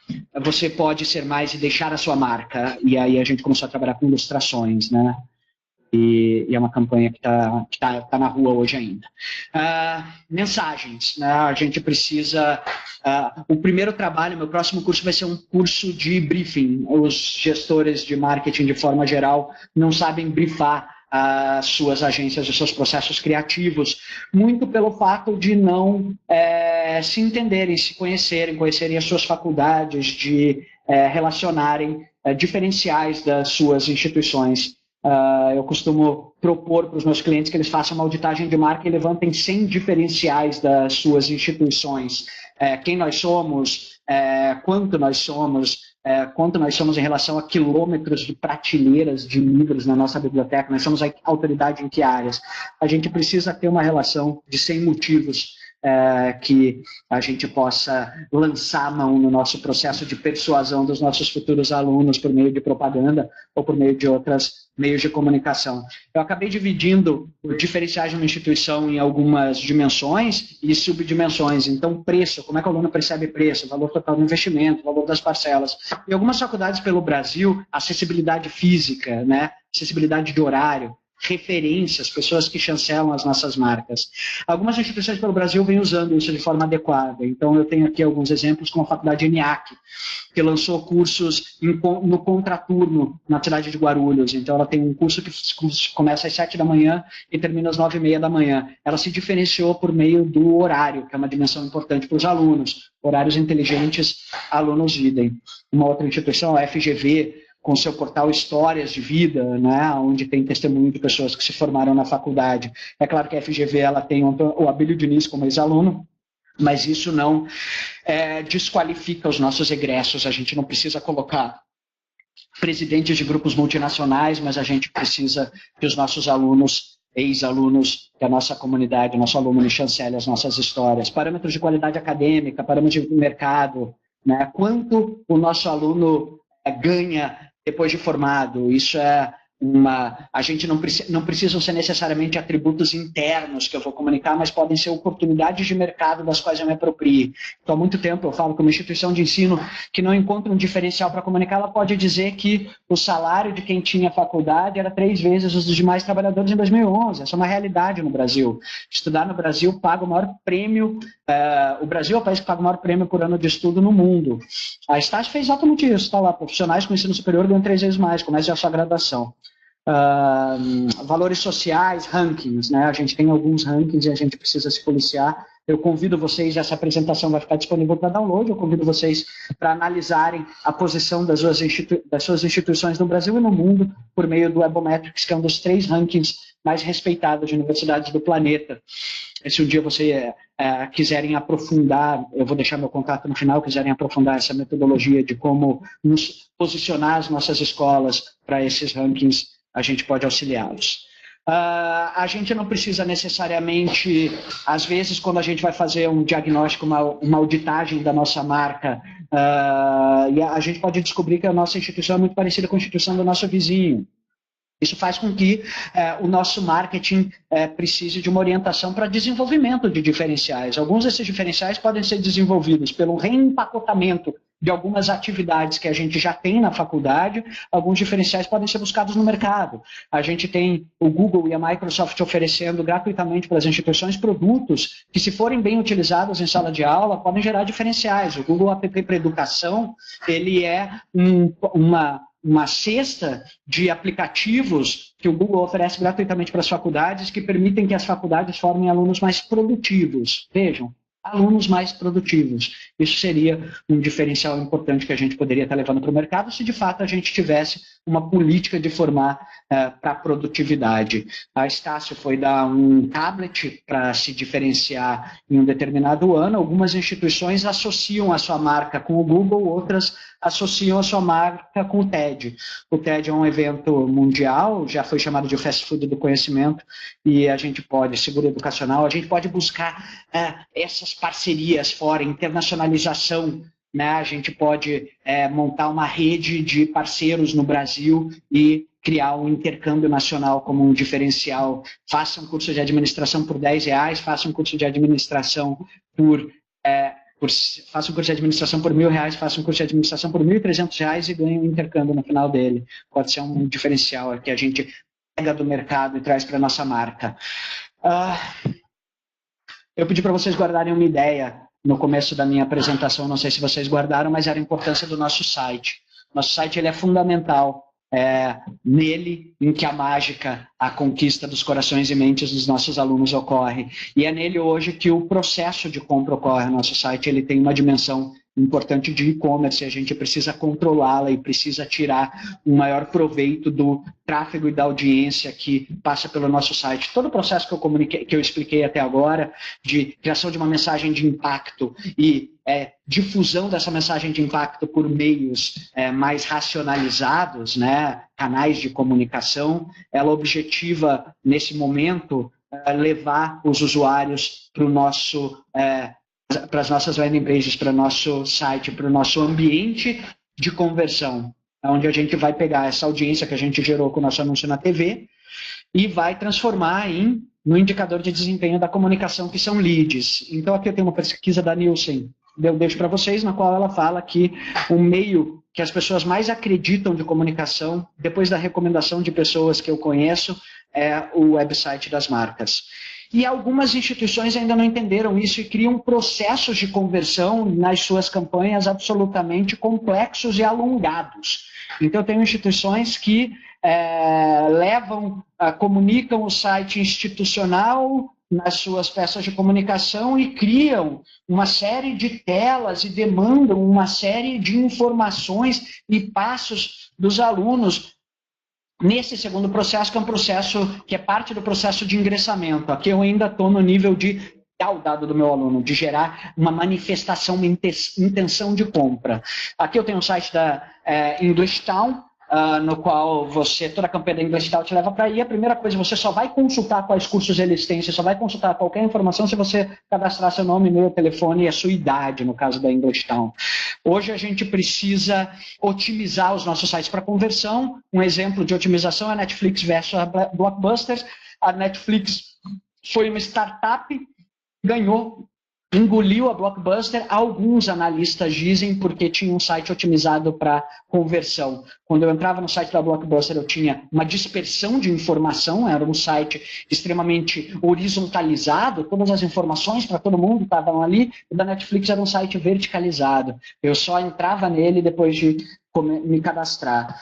A: Você Pode Ser Mais e Deixar a Sua Marca. E aí a gente começou a trabalhar com ilustrações, né? E é uma campanha que tá na rua hoje ainda. Mensagens, né? A gente precisa... o primeiro trabalho, meu próximo curso vai ser um curso de briefing. Os gestores de marketing, de forma geral, não sabem briefar as suas agências, os seus processos criativos, muito pelo fato de não se entenderem, se conhecerem as suas faculdades, de relacionarem diferenciais das suas instituições. Eu costumo propor para os meus clientes que eles façam uma auditagem de marca e levantem 100 diferenciais das suas instituições. Quem nós somos, quanto nós somos em relação a quilômetros de prateleiras de livros na nossa biblioteca, nós somos a autoridade em que áreas. A gente precisa ter uma relação de 100 motivos que a gente possa lançar a mão no nosso processo de persuasão dos nossos futuros alunos por meio de propaganda ou por meio de outros meios de comunicação. Eu acabei dividindo o diferenciais de uma instituição em algumas dimensões e subdimensões. Então, preço, como é que o aluno percebe preço, valor total do investimento, valor das parcelas. Em algumas faculdades pelo Brasil, acessibilidade física, né? Acessibilidade de horário, referências, pessoas que chancelam as nossas marcas. Algumas instituições pelo Brasil vêm usando isso de forma adequada. Então, eu tenho aqui alguns exemplos, como a Faculdade ENIAC, que lançou cursos no contraturno na cidade de Guarulhos. Então, ela tem um curso que começa às 7 da manhã e termina às 9h30 da manhã. Ela se diferenciou por meio do horário, que é uma dimensão importante para os alunos. Horários inteligentes, alunos idem. Uma outra instituição, a FGV, com seu portal Histórias de Vida, né, onde tem testemunho de pessoas que se formaram na faculdade. É claro que a FGV ela tem o Abílio Diniz como ex-aluno, mas isso não desqualifica os nossos egressos. A gente não precisa colocar presidentes de grupos multinacionais, mas a gente precisa que os nossos alunos, ex-alunos da nossa comunidade, nosso aluno chancele as nossas histórias. Parâmetros de qualidade acadêmica, parâmetros de mercado, né, quanto o nosso aluno ganha depois de formado. Isso a gente não precisam ser necessariamente atributos internos que eu vou comunicar, mas podem ser oportunidades de mercado das quais eu me aproprie. Então, há muito tempo eu falo que uma instituição de ensino que não encontra um diferencial para comunicar, ela pode dizer que o salário de quem tinha faculdade era 3 vezes os dos demais trabalhadores em 2011. Essa é uma realidade no Brasil. Estudar no Brasil paga o maior prêmio, o Brasil é o país que paga o maior prêmio por ano de estudo no mundo. A Estácio fez exatamente isso, está lá, profissionais com ensino superior ganham 3 vezes mais, comece a sua graduação. Valores sociais, rankings, né? A gente tem alguns rankings e a gente precisa se policiar. Eu convido vocês, essa apresentação vai ficar disponível para download, eu convido vocês para analisarem a posição das suas instituições no Brasil e no mundo por meio do Webometrics, que é um dos 3 rankings mais respeitados de universidades do planeta. E se um dia vocês quiserem aprofundar, eu vou deixar meu contato no final, quiserem aprofundar essa metodologia de como nos posicionar as nossas escolas para esses rankings, a gente pode auxiliá-los. A gente não precisa necessariamente, às vezes, quando a gente vai fazer um diagnóstico, uma auditagem da nossa marca, e a gente pode descobrir que a nossa instituição é muito parecida com a instituição do nosso vizinho. Isso faz com que o nosso marketing precise de uma orientação para desenvolvimento de diferenciais. Alguns desses diferenciais podem ser desenvolvidos pelo reempacotamento de algumas atividades que a gente já tem na faculdade. Alguns diferenciais podem ser buscados no mercado. A gente tem o Google e a Microsoft oferecendo gratuitamente para as instituições produtos que, se forem bem utilizados em sala de aula, podem gerar diferenciais. O Google App para Educação, ele é uma cesta de aplicativos que o Google oferece gratuitamente para as faculdades que permitem que as faculdades formem alunos mais produtivos. Vejam, alunos mais produtivos. Isso seria um diferencial importante que a gente poderia estar levando para o mercado se de fato a gente tivesse uma política de formar para a produtividade. A Estácio foi dar um tablet para se diferenciar em um determinado ano. Algumas instituições associam a sua marca com o Google, outras associam a sua marca com o TED. O TED é um evento mundial, já foi chamado de fast food do conhecimento, e a gente pode, seguro educacional, a gente pode buscar essas parcerias fora, internacionalização, né? A gente pode montar uma rede de parceiros no Brasil e criar um intercâmbio nacional como um diferencial. Faça um curso de administração por R$10, faça um curso de administração faça um curso de administração por R$1.000, faça um curso de administração por R$1.300 e ganhe um intercâmbio no final dele. Pode ser um diferencial que a gente pega do mercado e traz para a nossa marca. Eu pedi para vocês guardarem uma ideia no começo da minha apresentação, não sei se vocês guardaram, mas era a importância do nosso site. Nosso site ele é fundamental. Nele em que a mágica, a conquista dos corações e mentes dos nossos alunos ocorre. E é nele hoje que o processo de compra ocorre. Nosso site ele tem uma dimensão importante de e-commerce, a gente precisa controlá-la e precisa tirar um maior proveito do tráfego e da audiência que passa pelo nosso site. Todo o processo que eu expliquei até agora, de criação de uma mensagem de impacto e difusão dessa mensagem de impacto por meios mais racionalizados, né, canais de comunicação, ela objetiva, nesse momento, levar os usuários para o nosso para as nossas landing pages, para o nosso site, para o nosso ambiente de conversão, onde a gente vai pegar essa audiência que a gente gerou com o nosso anúncio na TV e vai transformar no indicador de desempenho da comunicação, que são leads. Então, aqui eu tenho uma pesquisa da Nielsen, eu deixo para vocês, na qual ela fala que o meio que as pessoas mais acreditam de comunicação, depois da recomendação de pessoas que eu conheço, é o website das marcas. E algumas instituições ainda não entenderam isso e criam processos de conversão nas suas campanhas absolutamente complexos e alongados. Então, eu tenho instituições que comunicam o site institucional nas suas peças de comunicação e criam uma série de telas e demandam uma série de informações e passos dos alunos nesse segundo processo, que é um processo que é parte do processo de ingressamento. Aqui eu ainda estou no nível de dar o dado do meu aluno, de gerar uma manifestação, uma intenção de compra. Aqui eu tenho um site da English Town, no qual toda a campanha da English Town te leva para aí. A primeira coisa, você só vai consultar quais cursos eles têm, você só vai consultar qualquer informação se você cadastrar seu nome, e-mail, telefone e a sua idade, no caso da English Town. Hoje a gente precisa otimizar os nossos sites para conversão. Um exemplo de otimização é a Netflix versus a Blockbusters. A Netflix foi uma startup, engoliu a Blockbuster. Alguns analistas dizem porque tinha um site otimizado para conversão. Quando eu entrava no site da Blockbuster, eu tinha uma dispersão de informação, era um site extremamente horizontalizado, todas as informações para todo mundo estavam ali, e da Netflix era um site verticalizado. Eu só entrava nele depois de me cadastrar.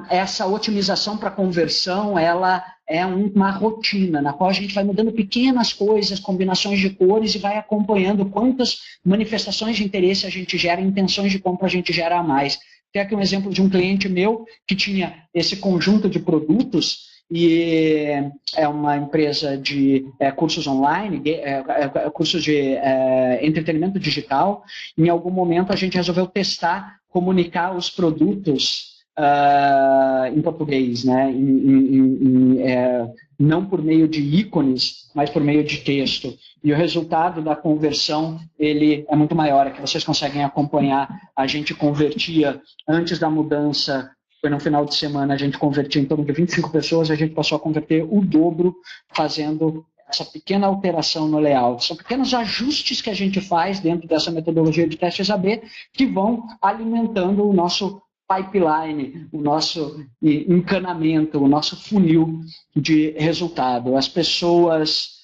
A: Essa otimização para conversão, ela é uma rotina, na qual a gente vai mudando pequenas coisas, combinações de cores e vai acompanhando quantas manifestações de interesse a gente gera, intenções de compra a gente gera a mais. Tem aqui um exemplo de um cliente meu que tinha esse conjunto de produtos e é uma empresa de cursos online, cursos de entretenimento digital. Em algum momento a gente resolveu testar, comunicar os produtos em português, né? Não por meio de ícones, mas por meio de texto. E o resultado da conversão ele é muito maior, é que vocês conseguem acompanhar. A gente convertia, antes da mudança, foi no final de semana, a gente convertia em torno de 25 pessoas, a gente passou a converter o dobro fazendo essa pequena alteração no layout. São pequenos ajustes que a gente faz dentro dessa metodologia de testes AB que vão alimentando o nosso pipeline, o nosso encanamento, o nosso funil de resultado. As pessoas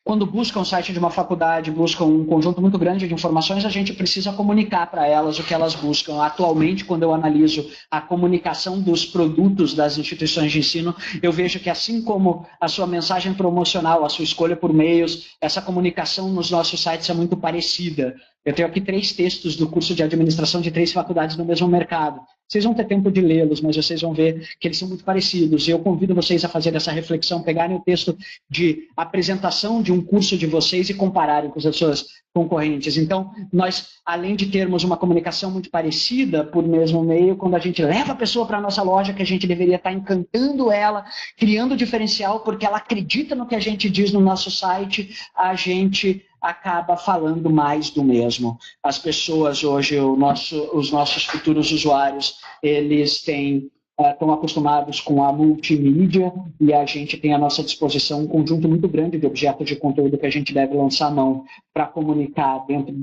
A: quando buscam o site de uma faculdade, buscam um conjunto muito grande de informações, a gente precisa comunicar para elas o que elas buscam. Atualmente, quando eu analiso a comunicação dos produtos das instituições de ensino, eu vejo que, assim como a sua mensagem promocional, a sua escolha por meios, essa comunicação nos nossos sites é muito parecida. Eu tenho aqui 3 textos do curso de administração de 3 faculdades no mesmo mercado. Vocês vão ter tempo de lê-los, mas vocês vão ver que eles são muito parecidos. E eu convido vocês a fazer essa reflexão, pegarem o texto de apresentação de um curso de vocês e compararem com as suas concorrentes. Então, nós, além de termos uma comunicação muito parecida por mesmo meio, quando a gente leva a pessoa para a nossa loja, que a gente deveria estar encantando ela, criando diferencial, porque ela acredita no que a gente diz no nosso site, a gente acaba falando mais do mesmo. As pessoas hoje, os nossos futuros usuários, eles estão acostumados com a multimídia e a gente tem à nossa disposição um conjunto muito grande de objetos de conteúdo que a gente deve lançar mão para comunicar dentro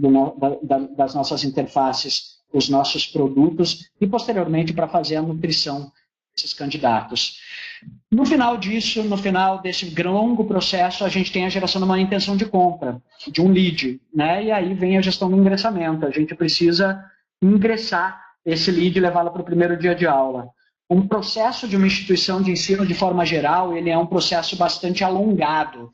A: das nossas interfaces os nossos produtos e, posteriormente, para fazer a nutrição desses candidatos. No final disso, no final desse longo processo, a gente tem a geração de uma intenção de compra, de um lead, né? E aí vem a gestão do ingressamento. A gente precisa ingressar esse lead e levá-lo para o primeiro dia de aula. Um processo de uma instituição de ensino, de forma geral, ele é um processo bastante alongado.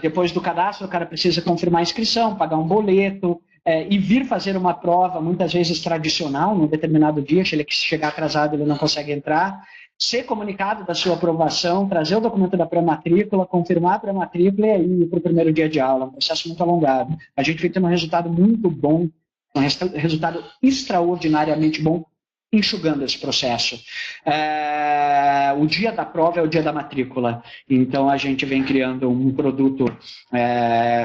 A: Depois do cadastro, o cara precisa confirmar a inscrição, pagar um boleto, e vir fazer uma prova, muitas vezes tradicional, num determinado dia, se ele chegar atrasado, ele não consegue entrar, ser comunicado da sua aprovação, trazer o documento da pré-matrícula, confirmar a pré-matrícula e aí ir para o primeiro dia de aula. Um processo muito alongado. A gente vai ter um resultado muito bom, um resultado extraordinariamente bom, enxugando esse processo. O dia da prova é o dia da matrícula. Então, a gente vem criando um produto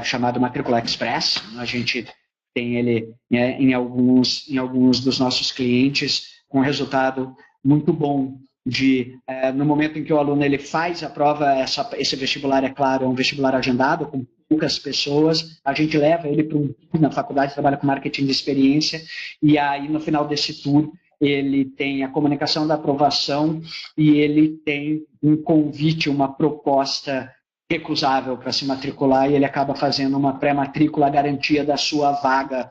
A: chamado Matrícula Express. A gente tem ele em alguns dos nossos clientes com resultado muito bom no momento em que o aluno ele faz a prova, esse vestibular, é claro, é um vestibular agendado, com poucas pessoas, a gente leva ele na faculdade, trabalha com marketing de experiência, e aí no final desse tour, ele tem a comunicação da aprovação e ele tem um convite, uma proposta recusável para se matricular, e ele acaba fazendo uma pré-matrícula, garantia da sua vaga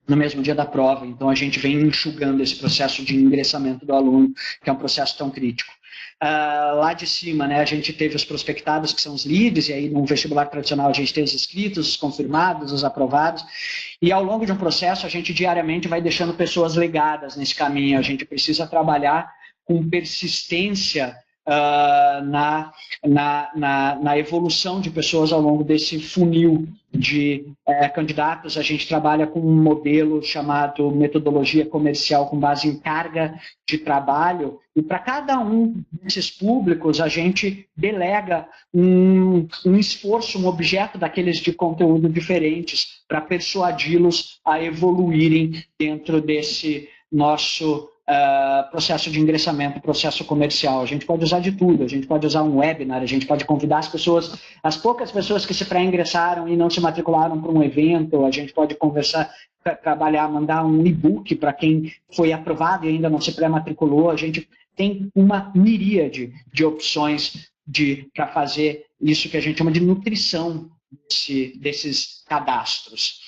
A: no mesmo dia da prova. Então, a gente vem enxugando esse processo de ingressamento do aluno, que é um processo tão crítico. Lá de cima, né, a gente teve os prospectados, que são os leads, e aí no vestibular tradicional a gente tem os inscritos, os confirmados, os aprovados, e ao longo de um processo a gente diariamente vai deixando pessoas ligadas nesse caminho. A gente precisa trabalhar com persistência na evolução de pessoas ao longo desse funil de candidatos. A gente trabalha com um modelo chamado metodologia comercial com base em carga de trabalho, e para cada um desses públicos a gente delega um esforço, um objeto daqueles de conteúdo diferentes para persuadi-los a evoluírem dentro desse nosso processo de ingressamento, processo comercial. A gente pode usar de tudo, a gente pode usar um webinar, a gente pode convidar as pessoas, as poucas pessoas que se pré-ingressaram e não se matricularam para um evento, a gente pode conversar, trabalhar, mandar um e-book para quem foi aprovado e ainda não se pré-matriculou. A gente tem uma miríade de opções para fazer isso que a gente chama de nutrição desses cadastros.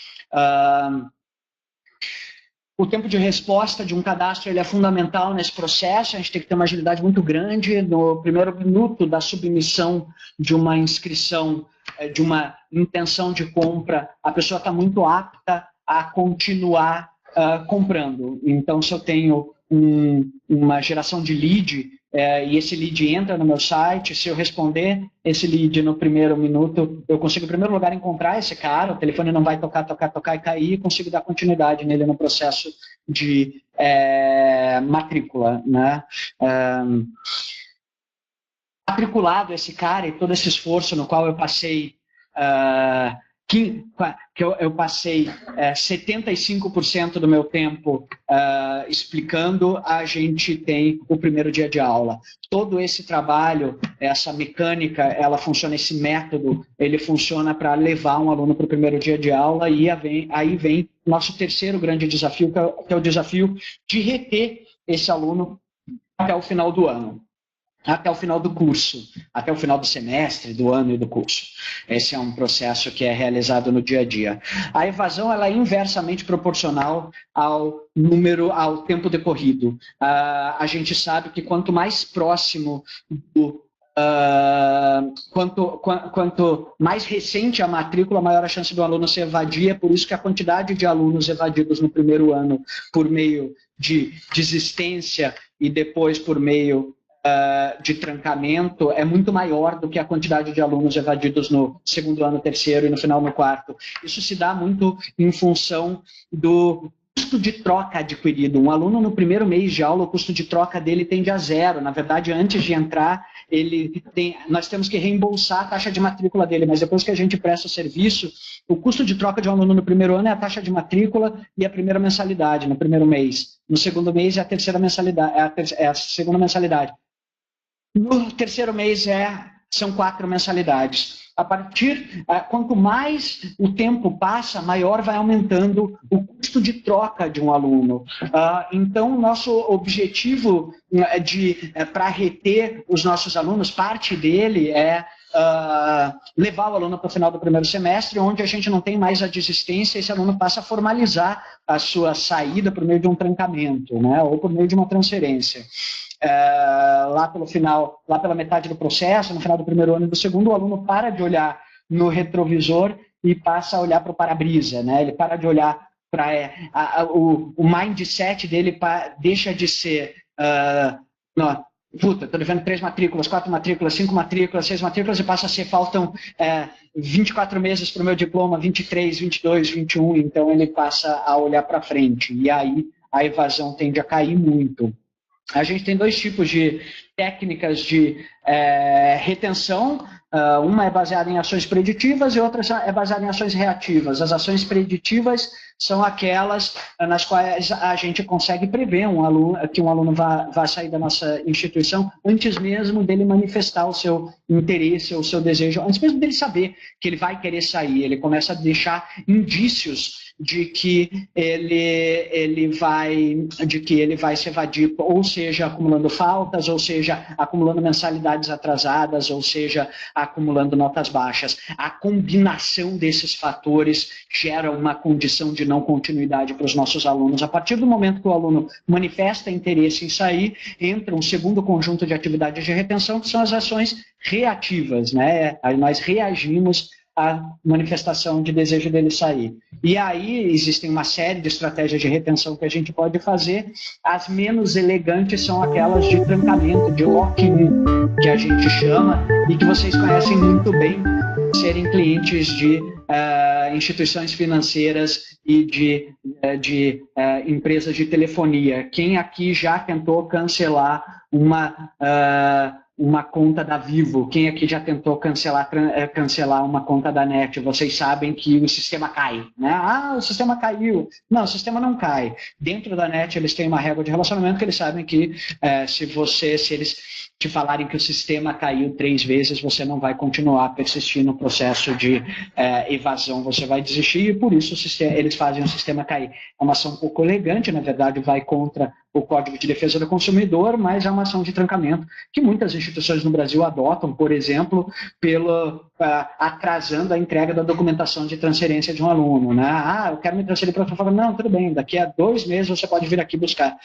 A: O tempo de resposta de um cadastro ele é fundamental nesse processo. A gente tem que ter uma agilidade muito grande. No primeiro minuto da submissão de uma inscrição, de uma intenção de compra, a pessoa está muito apta a continuar comprando. Então, se eu tenho uma geração de lead, e esse lead entra no meu site, se eu responder esse lead no primeiro minuto, eu consigo, em primeiro lugar, encontrar esse cara, o telefone não vai tocar e cair, e consigo dar continuidade nele no processo de matrícula, né? Matriculado esse cara e todo esse esforço no qual eu passei que eu passei 75% do meu tempo explicando, a gente tem o primeiro dia de aula. Todo esse trabalho, essa mecânica, ela funciona, esse método, ele funciona para levar um aluno para o primeiro dia de aula, e aí vem nosso terceiro grande desafio, que é o desafio de reter esse aluno até o final do ano. até o final do curso, até o final do semestre, do ano e do curso. Esse é um processo que é realizado no dia a dia. A evasão ela é inversamente proporcional ao tempo decorrido. A gente sabe que quanto mais próximo quanto mais recente a matrícula, maior a chance do aluno se evadir. É por isso que a quantidade de alunos evadidos no primeiro ano por meio de desistência e depois por meio de trancamento é muito maior do que a quantidade de alunos evadidos no segundo ano, terceiro e no final no quarto. Isso se dá muito em função do custo de troca adquirido. Um aluno no primeiro mês de aula, o custo de troca dele tende a zero. Na verdade, antes de entrar, nós temos que reembolsar a taxa de matrícula dele, mas depois que a gente presta o serviço, o custo de troca de um aluno no primeiro ano é a taxa de matrícula e a primeira mensalidade no primeiro mês. No segundo mês é a terceira mensalidade, é a segunda mensalidade. No terceiro mês são 4 mensalidades. Quanto mais o tempo passa, maior vai aumentando o custo de troca de um aluno. Então, nosso objetivo para reter os nossos alunos, parte dele é levar o aluno para o final do primeiro semestre, onde a gente não tem mais a desistência, esse aluno passa a formalizar a sua saída por meio de um trancamento, né, ou por meio de uma transferência. Lá pelo final, lá pela metade do processo, no final do primeiro ano e do segundo, o aluno para de olhar no retrovisor e passa a olhar para o para-brisa, né? Ele para de olhar para o mindset dele deixa de ser puta, estou devendo 3 matrículas, 4 matrículas, 5 matrículas, 6 matrículas e passa a ser, faltam 24 meses para o meu diploma, 23, 22, 21, então ele passa a olhar para frente e aí a evasão tende a cair muito. A gente tem 2 tipos de técnicas de retenção. Uma é baseada em ações preditivas e outra é baseada em ações reativas. As ações preditivas são aquelas nas quais a gente consegue prever que um aluno vai sair da nossa instituição antes mesmo dele manifestar o seu interesse, o seu desejo, antes mesmo dele saber que ele vai querer sair. Ele começa a deixar indícios de que ele vai se evadir, ou seja, acumulando faltas, ou seja, acumulando mensalidades atrasadas, ou seja, acumulando notas baixas. A combinação desses fatores gera uma condição de não continuidade para os nossos alunos. A partir do momento que o aluno manifesta interesse em sair, entra um segundo conjunto de atividades de retenção, que são as ações reativas, né? Aí nós reagimos à manifestação de desejo dele sair. E aí existem uma série de estratégias de retenção que a gente pode fazer. As menos elegantes são aquelas de trancamento, de lock-in, que a gente chama, e que vocês conhecem muito bem, serem clientes de instituições financeiras e de empresas de telefonia. Quem aqui já tentou cancelar uma conta da Vivo? Quem aqui já tentou cancelar uma conta da NET? Vocês sabem que o sistema cai, né? O sistema caiu. Não, o sistema não cai. Dentro da NET eles têm uma regra de relacionamento que eles sabem que se eles te falarem que o sistema caiu 3 vezes, você não vai continuar a persistir no processo de evasão, você vai desistir e por isso eles fazem o sistema cair. É uma ação um pouco elegante, na verdade vai contra o Código de Defesa do Consumidor, mas é uma ação de trancamento que muitas instituições no Brasil adotam, por exemplo, atrasando a entrega da documentação de transferência de um aluno, né? Eu quero me transferir para outra forma. Não, tudo bem, daqui a 2 meses você pode vir aqui buscar.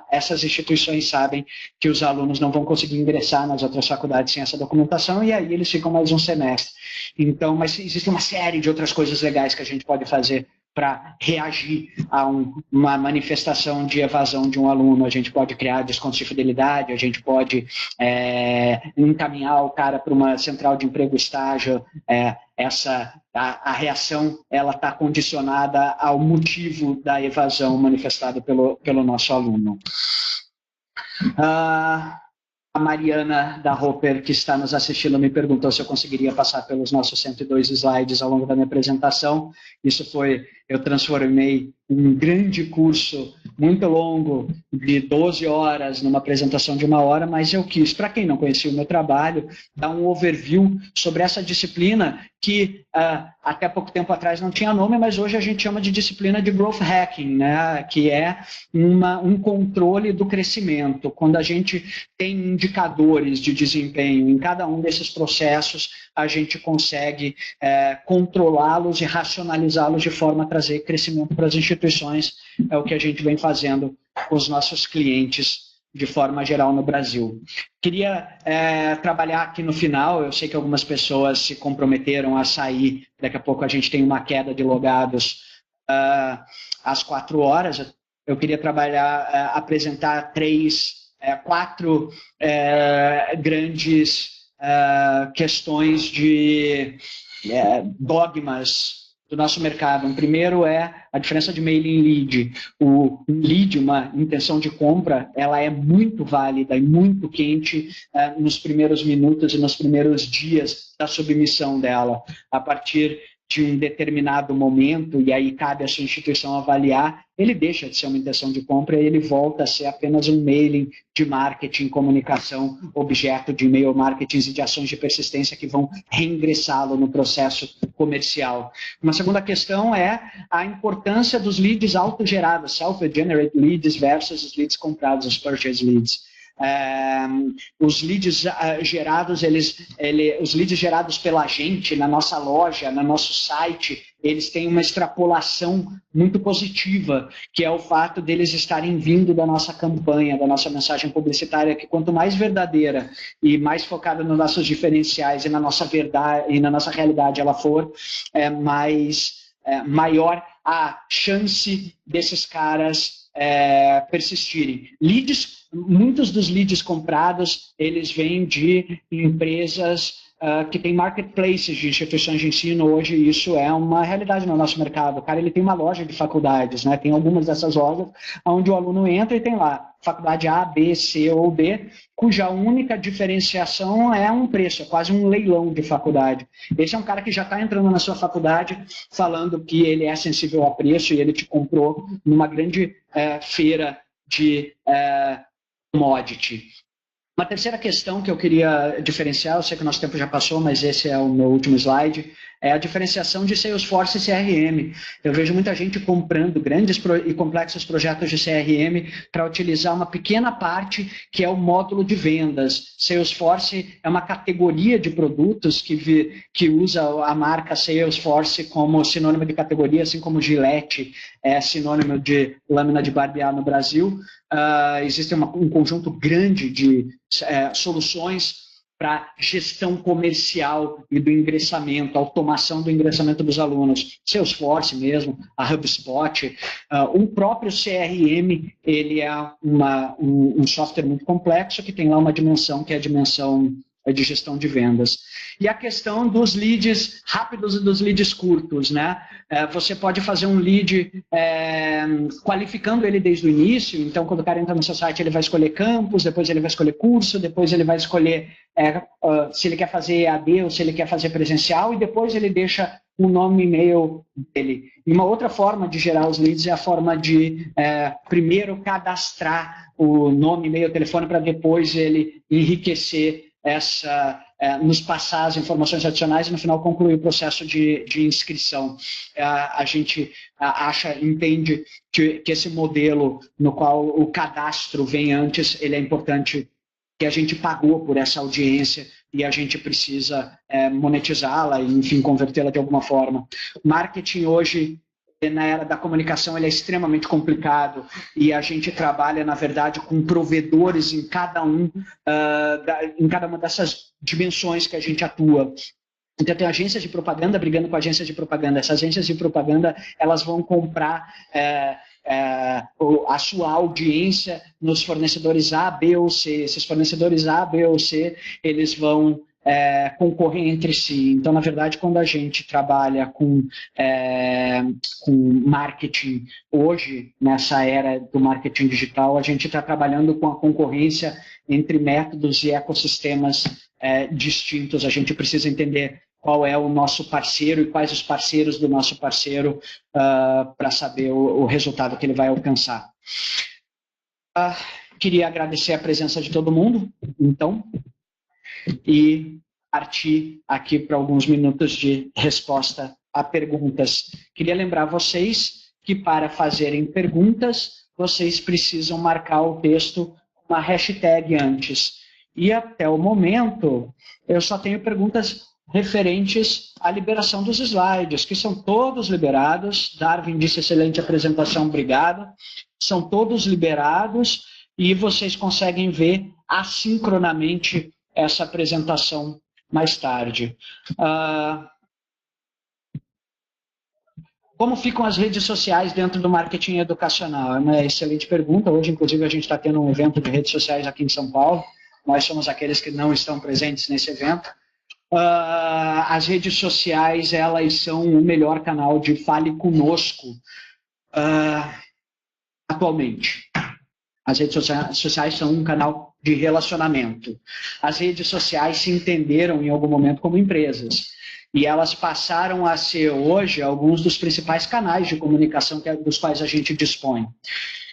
A: Essas instituições sabem que os alunos não vão conseguir ingressar nas outras faculdades sem essa documentação e aí eles ficam mais um semestre. Então, mas existe uma série de outras coisas legais que a gente pode fazer para reagir a uma manifestação de evasão de um aluno. A gente pode criar descontos de fidelidade, a gente pode encaminhar o cara para uma central de emprego estágio. A reação ela está condicionada ao motivo da evasão manifestada pelo nosso aluno. A Mariana da Roper, que está nos assistindo, me perguntou se eu conseguiria passar pelos nossos 102 slides ao longo da minha apresentação. eu transformei um grande curso muito longo, de 12 horas, numa apresentação de 1 hora, mas eu quis, para quem não conhecia o meu trabalho, dar um overview sobre essa disciplina que até pouco tempo atrás não tinha nome, mas hoje a gente chama de disciplina de Growth Hacking, né? Que é um controle do crescimento. Quando a gente tem indicadores de desempenho em cada um desses processos, a gente consegue controlá-los e racionalizá-los de forma a trazer crescimento para as instituições. É o que a gente vem fazendo com os nossos clientes de forma geral no Brasil. Queria trabalhar aqui no final, eu sei que algumas pessoas se comprometeram a sair, daqui a pouco a gente tem uma queda de logados às 4 horas, eu queria apresentar 4 grandes questões de dogmas do nosso mercado. Um primeiro é a diferença de mailing lead. O lead, uma intenção de compra, ela é muito válida e muito quente nos primeiros minutos e nos primeiros dias da submissão dela. A partir de um determinado momento, e aí cabe à sua instituição avaliar, ele deixa de ser uma intenção de compra e ele volta a ser apenas um mailing de marketing, comunicação, objeto de e-mail marketing e de ações de persistência que vão reingressá-lo no processo comercial. Uma segunda questão é a importância dos leads autogerados, self-generated leads versus os leads comprados, os purchase leads. Os leads gerados, os leads gerados pela gente, na nossa loja, no nosso site, eles têm uma extrapolação muito positiva, que é o fato deles estarem vindo da nossa campanha, da nossa mensagem publicitária, que quanto mais verdadeira e mais focada nos nossos diferenciais e na nossa verdade e na nossa realidade ela for, maior a chance desses caras persistirem. Muitos dos leads comprados, eles vêm de empresas que têm marketplaces de instituições de ensino. Hoje isso é uma realidade no nosso mercado. O cara ele tem uma loja de faculdades, né? Tem algumas dessas lojas onde o aluno entra e tem lá faculdade A, B, C ou D, cuja única diferenciação é um preço, é quase um leilão de faculdade. Esse é um cara que já está entrando na sua faculdade falando que ele é sensível a preço e ele te comprou numa grande feira de commodity. Uma terceira questão que eu queria diferenciar, eu sei que o nosso tempo já passou, mas esse é o meu último slide, é a diferenciação de Salesforce e CRM. Eu vejo muita gente comprando grandes e complexos projetos de CRM para utilizar uma pequena parte que é o módulo de vendas. Salesforce é uma categoria de produtos que usa a marca Salesforce como sinônimo de categoria, assim como Gillette é sinônimo de lâmina de barbear no Brasil. Existe um conjunto grande de soluções para gestão comercial e do ingressamento, automação do ingressamento dos alunos. Salesforce mesmo, a HubSpot, o próprio CRM, ele é um software muito complexo que tem lá uma dimensão que é a dimensão de gestão de vendas. E a questão dos leads rápidos e dos leads curtos, né? Você pode fazer um lead qualificando ele desde o início, então quando o cara entra no seu site ele vai escolher campus, depois ele vai escolher curso, depois ele vai escolher se ele quer fazer EAD ou se ele quer fazer presencial e depois ele deixa o nome e e-mail dele. E uma outra forma de gerar os leads é a forma de primeiro cadastrar o nome, e-mail, telefone para depois ele enriquecer nos passar as informações adicionais e no final concluir o processo de inscrição. A gente entende que esse modelo no qual o cadastro vem antes, ele é importante, que a gente pagou por essa audiência e a gente precisa monetizá-la e, enfim, convertê-la de alguma forma. Marketing hoje, na era da comunicação, ele é extremamente complicado e a gente trabalha, na verdade, com provedores em cada uma dessas dimensões que a gente atua. Então, tem agências de propaganda brigando com agências de propaganda. Essas agências de propaganda, elas vão comprar a sua audiência nos fornecedores A, B ou C. Esses fornecedores A, B ou C, eles vão concorrer entre si. Então, na verdade, quando a gente trabalha com marketing hoje, nessa era do marketing digital, a gente está trabalhando com a concorrência entre métodos e ecossistemas distintos. A gente precisa entender qual é o nosso parceiro e quais os parceiros do nosso parceiro para saber o resultado que ele vai alcançar. Queria agradecer a presença de todo mundo, então, e partir aqui para alguns minutos de resposta a perguntas. Queria lembrar vocês que para fazerem perguntas, vocês precisam marcar o texto com uma hashtag antes. E até o momento, eu só tenho perguntas referentes à liberação dos slides, que são todos liberados. Darwin disse excelente apresentação, obrigado. São todos liberados e vocês conseguem ver assincronamente essa apresentação mais tarde. Como ficam as redes sociais dentro do marketing educacional? É uma excelente pergunta. Hoje, inclusive, a gente está tendo um evento de redes sociais aqui em São Paulo. Nós somos aqueles que não estão presentes nesse evento. As redes sociais, elas são o melhor canal de fale conosco atualmente. As redes sociais são um canal de relacionamento. As redes sociais se entenderam em algum momento como empresas. E elas passaram a ser hoje alguns dos principais canais de comunicação dos quais a gente dispõe.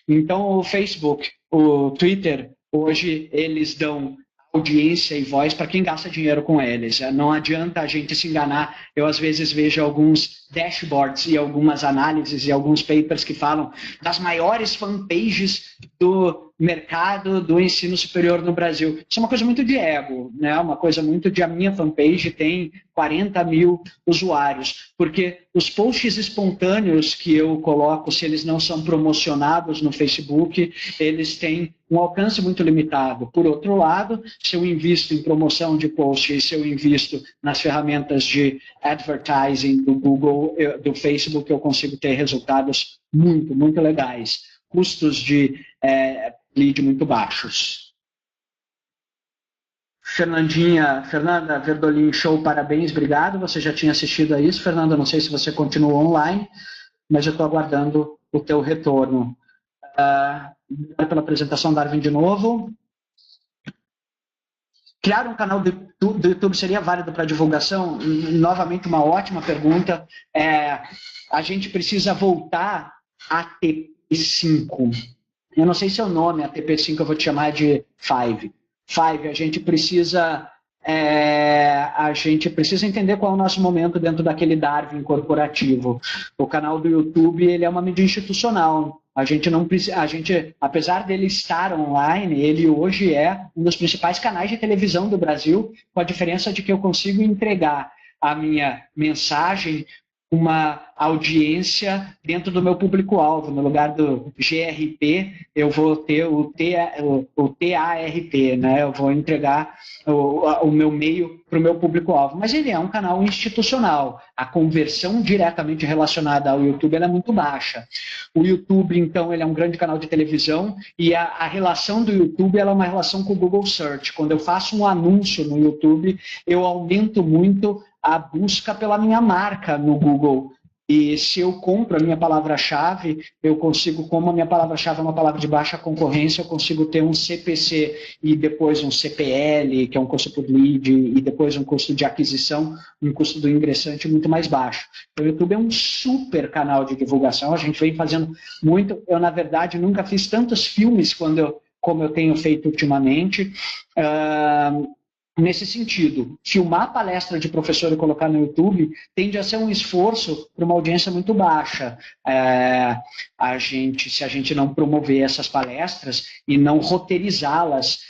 A: Então, o Facebook, o Twitter, hoje eles dão audiência e voz para quem gasta dinheiro com eles. Não adianta a gente se enganar. Eu, às vezes, vejo alguns dashboards e algumas análises e alguns papers que falam das maiores fanpages do mercado do ensino superior no Brasil. Isso é uma coisa muito de ego, né? Uma coisa muito de a minha fanpage tem 40 mil usuários, porque os posts espontâneos que eu coloco, se eles não são promocionados no Facebook, eles têm um alcance muito limitado. Por outro lado, se eu invisto em promoção de posts, se eu invisto nas ferramentas de advertising do Google, do Facebook, eu consigo ter resultados muito, muito legais. Custos de lead muito baixos. Fernanda Verdolin, show, parabéns, obrigado. Você já tinha assistido a isso, Fernanda, não sei se você continua online, mas eu estou aguardando o teu retorno. Obrigado pela apresentação, Darwin, de novo. Criar um canal do YouTube seria válido para divulgação? Novamente, uma ótima pergunta. A gente precisa voltar a TP5. Eu não sei se é o nome, a TP5 eu vou te chamar de 5. A gente precisa entender qual é o nosso momento dentro daquele Darwin corporativo. O canal do YouTube, ele é uma mídia institucional. A gente não precisa, apesar dele estar online, ele hoje é um dos principais canais de televisão do Brasil, com a diferença de que eu consigo entregar a minha mensagem uma audiência dentro do meu público-alvo. No lugar do GRP, eu vou ter o TARP, né? Eu vou entregar o meu meio para o meu público-alvo. Mas ele é um canal institucional. A conversão diretamente relacionada ao YouTube ela é muito baixa. O YouTube, então, ele é um grande canal de televisão e a relação do YouTube ela é uma relação com o Google Search. Quando eu faço um anúncio no YouTube, eu aumento muito a busca pela minha marca no Google. E se eu compro a minha palavra-chave, eu consigo, como a minha palavra-chave é uma palavra de baixa concorrência, eu consigo ter um CPC e depois um CPL, que é um custo por lead, e depois um custo de aquisição, um custo do ingressante muito mais baixo. Então, o YouTube é um super canal de divulgação, a gente vem fazendo muito. Eu, na verdade, nunca fiz tantos filmes como eu tenho feito ultimamente. Nesse sentido, filmar a palestra de professor e colocar no YouTube tende a ser um esforço para uma audiência muito baixa. Se a gente não promover essas palestras e não roteirizá-las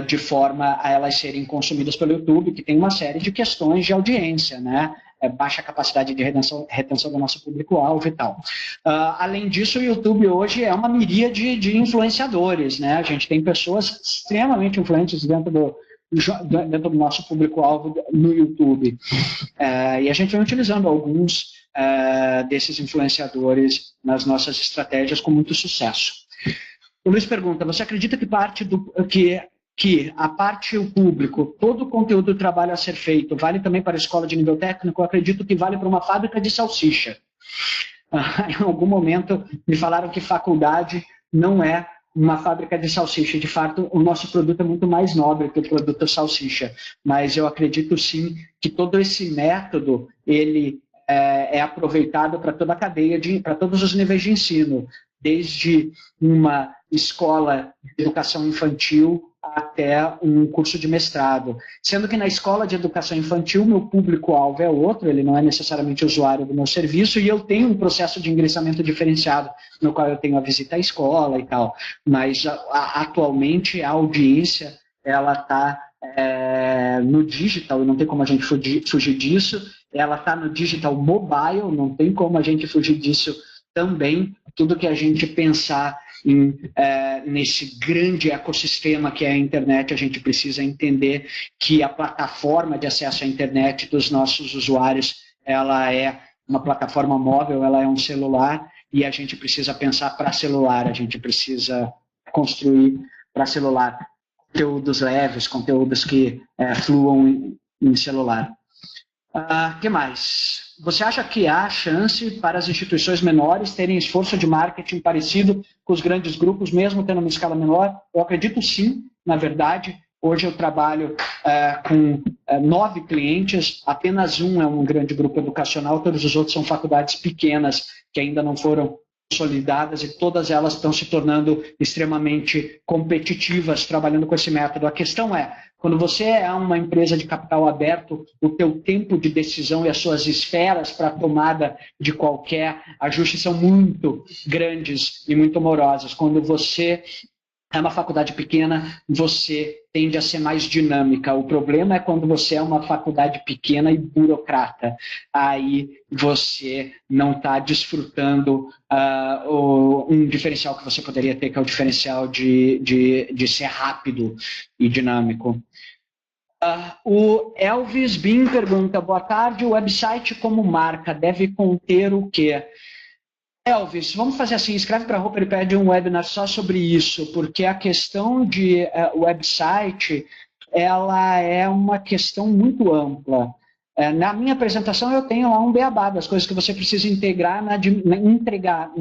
A: de forma a elas serem consumidas pelo YouTube, que tem uma série de questões de audiência, né? Baixa capacidade de retenção do nosso público-alvo e tal. Além disso, o YouTube hoje é uma miríade de influenciadores, né? A gente tem pessoas extremamente influentes dentro do nosso público-alvo no YouTube. E a gente vem utilizando alguns desses influenciadores nas nossas estratégias com muito sucesso. O Luiz pergunta, você acredita que a parte o público, todo o conteúdo do trabalho a ser feito, vale também para a escola de nível técnico? Eu acredito que vale para uma fábrica de salsicha. Em algum momento me falaram que faculdade não é uma fábrica de salsicha. De fato, o nosso produto é muito mais nobre que o produto salsicha, mas eu acredito sim que todo esse método ele é aproveitado para toda a cadeia, para todos os níveis de ensino, desde uma escola de educação infantil até um curso de mestrado. Sendo que na escola de educação infantil, meu público-alvo é outro, ele não é necessariamente usuário do meu serviço, e eu tenho um processo de ingressamento diferenciado, no qual eu tenho a visita à escola e tal. Mas atualmente a audiência ela está no digital, e não tem como a gente fugir disso, ela está no digital mobile, não tem como a gente fugir disso também. Tudo que a gente pensar nesse grande ecossistema que é a internet, a gente precisa entender que a plataforma de acesso à internet dos nossos usuários, ela é uma plataforma móvel, ela é um celular, e a gente precisa pensar para celular, a gente precisa construir para celular conteúdos leves, conteúdos que fluam em celular. Que mais? Você acha que há chance para as instituições menores terem esforço de marketing parecido com os grandes grupos, mesmo tendo uma escala menor? Eu acredito sim, na verdade. Hoje eu trabalho com 9 clientes, apenas um é um grande grupo educacional, todos os outros são faculdades pequenas que ainda não foram consolidadas, e todas elas estão se tornando extremamente competitivas trabalhando com esse método. A questão é, quando você é uma empresa de capital aberto, o teu tempo de decisão e as suas esferas para a tomada de qualquer ajuste são muito grandes e muito morosas. Quando você é uma faculdade pequena, você tende a ser mais dinâmica. O problema é quando você é uma faculdade pequena e burocrata. Aí você não está desfrutando um diferencial que você poderia ter, que é o diferencial de ser rápido e dinâmico. O Elvis Bin pergunta, boa tarde, o website como marca deve conter o quê? Elvis, vamos fazer assim, escreve para a Roper e pede um webinar só sobre isso, porque a questão de website, ela é uma questão muito ampla. Na minha apresentação eu tenho lá um beabá das coisas que você precisa entregar na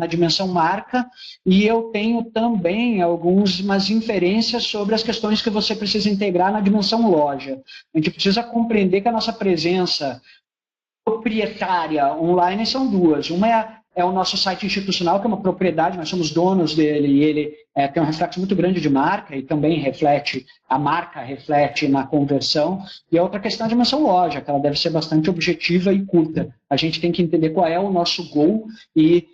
A: dimensão marca, e eu tenho também algumas inferências sobre as questões que você precisa integrar na dimensão loja. A gente precisa compreender que a nossa presença proprietária online são duas. Uma é o nosso site institucional, que é uma propriedade, nós somos donos dele, e ele tem um reflexo muito grande de marca, e também a marca reflete na conversão. E a outra questão é a dimensão loja, que ela deve ser bastante objetiva e curta. A gente tem que entender qual é o nosso goal e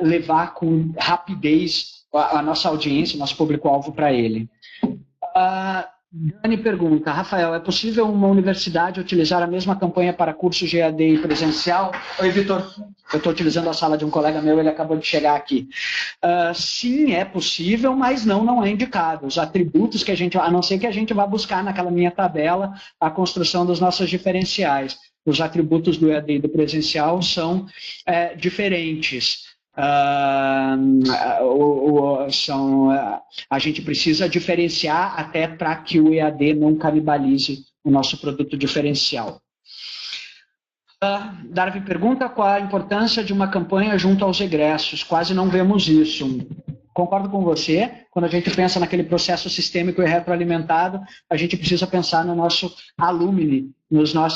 A: levar com rapidez a nossa audiência, o nosso público-alvo para ele. Dani pergunta, Rafael, é possível uma universidade utilizar a mesma campanha para curso de EAD e presencial? Oi, Vitor, eu estou utilizando a sala de um colega meu, ele acabou de chegar aqui. Sim, é possível, mas não é indicado. Os atributos que a gente, a não ser que a gente vá buscar naquela minha tabela a construção dos nossos diferenciais. Os atributos do EAD e do presencial são diferentes. A gente precisa diferenciar até para que o EAD não canibalize o nosso produto diferencial. Darwin pergunta qual a importância de uma campanha junto aos egressos. Quase não vemos isso. Concordo com você, quando a gente pensa naquele processo sistêmico e retroalimentado, a gente precisa pensar no nosso alumni,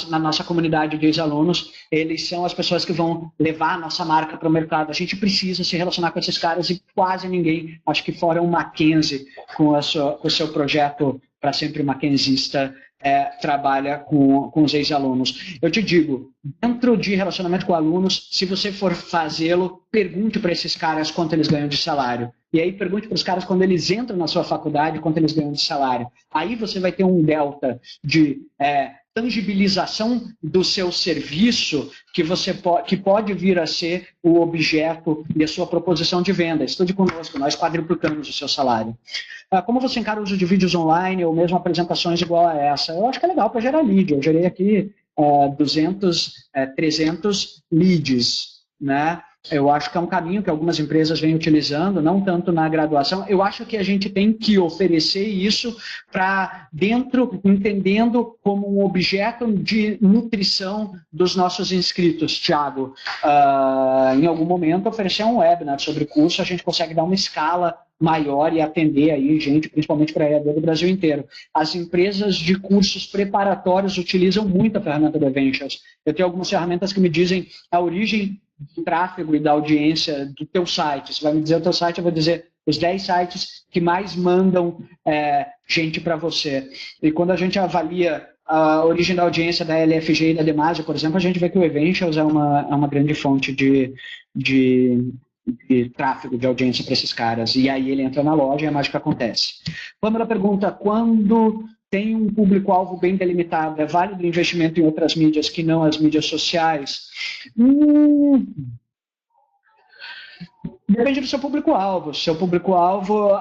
A: na nossa comunidade de ex-alunos. Eles são as pessoas que vão levar a nossa marca para o mercado. A gente precisa se relacionar com esses caras, e quase ninguém, acho que fora o Mackenzie, com o seu projeto para sempre mackenzista, trabalha com os ex-alunos. Eu te digo, dentro de relacionamento com alunos, se você for fazê-lo, pergunte para esses caras quanto eles ganham de salário. E aí pergunte para os caras quando eles entram na sua faculdade quanto eles ganham de salário. Aí você vai ter um delta de tangibilização do seu serviço que pode vir a ser o objeto e a sua proposição de venda. Estude conosco, nós quadruplicamos o seu salário. Como você encara o uso de vídeos online ou mesmo apresentações igual a essa? Eu acho que é legal para gerar lead. Eu gerei aqui 300 leads, né? Eu acho que é um caminho que algumas empresas vêm utilizando, não tanto na graduação. Eu acho que a gente tem que oferecer isso para dentro, entendendo como um objeto de nutrição dos nossos inscritos, Thiago. Em algum momento, oferecer um webinar sobre curso, a gente consegue dar uma escala maior e atender aí gente, principalmente para a EAD do Brasil inteiro. As empresas de cursos preparatórios utilizam muito a ferramenta do Eventials. Eu tenho algumas ferramentas que me dizem a origem do tráfego e da audiência do teu site. Você vai me dizer o teu site, eu vou dizer os 10 sites que mais mandam gente para você. E quando a gente avalia a origem da audiência da LFG e da Demasia, por exemplo, a gente vê que o Eventials é uma grande fonte de tráfego, de audiência para esses caras. E aí ele entra na loja e a mágica acontece. Pamela pergunta, quando tem um público-alvo bem delimitado, é válido o investimento em outras mídias que não as mídias sociais? Depende do seu público-alvo. Seu público-alvo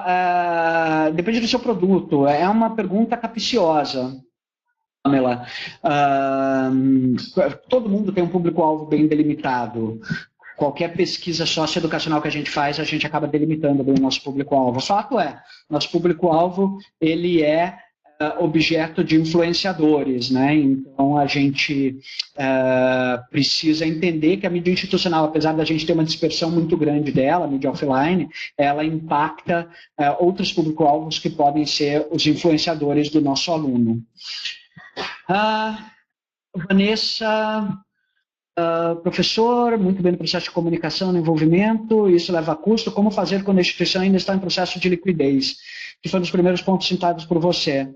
A: depende do seu produto. É uma pergunta capciosa, Pamela. Todo mundo tem um público-alvo bem delimitado. Qualquer pesquisa socioeducacional que a gente faz, a gente acaba delimitando bem o nosso público-alvo. O fato é, nosso público-alvo ele é objeto de influenciadores, né? Então a gente precisa entender que a mídia institucional, apesar da gente ter uma dispersão muito grande dela, a mídia offline, ela impacta outros público-alvos que podem ser os influenciadores do nosso aluno. Vanessa, professor, muito bem no processo de comunicação, no envolvimento, isso leva a custo. Como fazer quando a instituição ainda está em processo de liquidez? Que foi um dos primeiros pontos citados por você.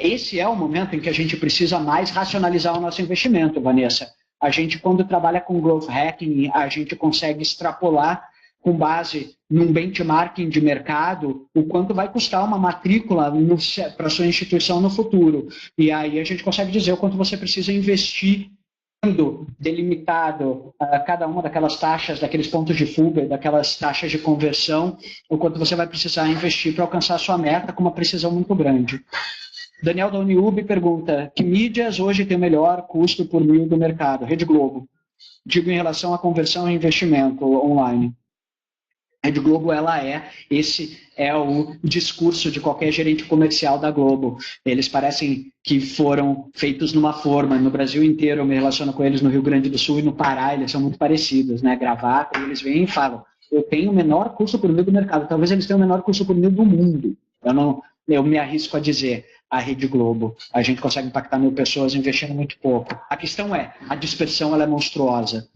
A: Esse é o momento em que a gente precisa mais racionalizar o nosso investimento, Vanessa. A gente, quando trabalha com growth hacking, a gente consegue extrapolar com base num benchmarking de mercado o quanto vai custar uma matrícula para a sua instituição no futuro. E aí a gente consegue dizer o quanto você precisa investir delimitado cada uma daquelas taxas, daqueles pontos de fuga, daquelas taxas de conversão, o quanto você vai precisar investir para alcançar a sua meta com uma precisão muito grande. Daniel da Uniub pergunta, que mídias hoje tem o melhor custo por mil do mercado? Rede Globo. Digo em relação à conversão e investimento online. Rede Globo, esse é o discurso de qualquer gerente comercial da Globo. Eles parecem que foram feitos numa forma. No Brasil inteiro, eu me relaciono com eles no Rio Grande do Sul e no Pará, eles são muito parecidos, né? Gravata, eles vêm e falam, eu tenho o menor custo por mil do mercado. Talvez eles tenham o menor custo por mil do mundo. Eu me arrisco a dizer, a Rede Globo. A gente consegue impactar 1000 pessoas investindo muito pouco. A questão é, a dispersão ela é monstruosa.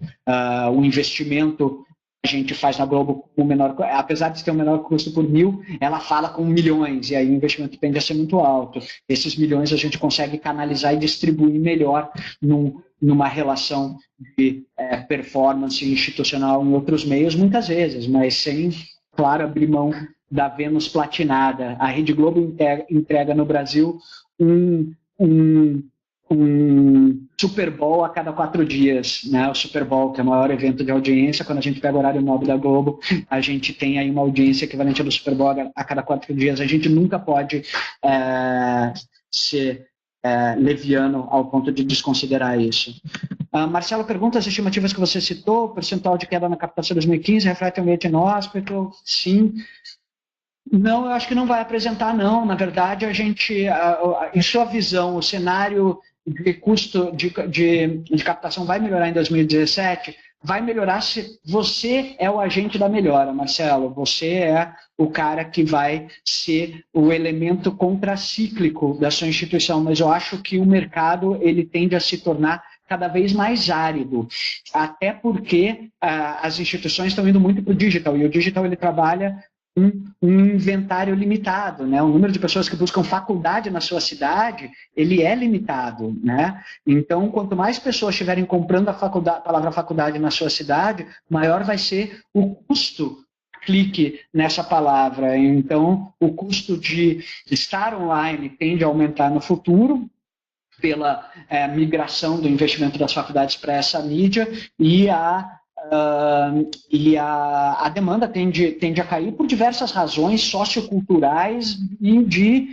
A: O investimento a gente faz na Globo com o menor, apesar de ter um menor custo por 1000, ela fala com milhões, e aí o investimento tende a ser muito alto. Esses milhões a gente consegue canalizar e distribuir melhor numa relação de performance institucional em outros meios, muitas vezes, mas sem, claro, abrir mão da Vênus platinada. A Rede Globo entrega no Brasil um Super Bowl a cada 4 dias, né? O Super Bowl, que é o maior evento de audiência, quando a gente pega o horário nobre da Globo, a gente tem aí uma audiência equivalente ao do Super Bowl a cada 4 dias. A gente nunca pode ser leviano ao ponto de desconsiderar isso. Marcelo pergunta, as estimativas que você citou, o percentual de queda na captação de 2015 reflete o ambiente inóspito? Sim. Não, eu acho que não vai apresentar, não. Na verdade, a gente, em sua visão, o cenário de custo de captação vai melhorar em 2017? Vai melhorar se você é o agente da melhora, Marcelo. Você é o cara que vai ser o elemento contracíclico da sua instituição. Mas eu acho que o mercado ele tende a se tornar cada vez mais árido, até porque as instituições estão indo muito para o digital, e o digital ele trabalha um inventário limitado, né? O número de pessoas que buscam faculdade na sua cidade, ele é limitado, né? Então, quanto mais pessoas estiverem comprando a palavra faculdade na sua cidade, maior vai ser o custo clique nessa palavra. Então, o custo de estar online tende a aumentar no futuro pela migração do investimento das faculdades para essa mídia e a e a demanda tende a cair por diversas razões socioculturais e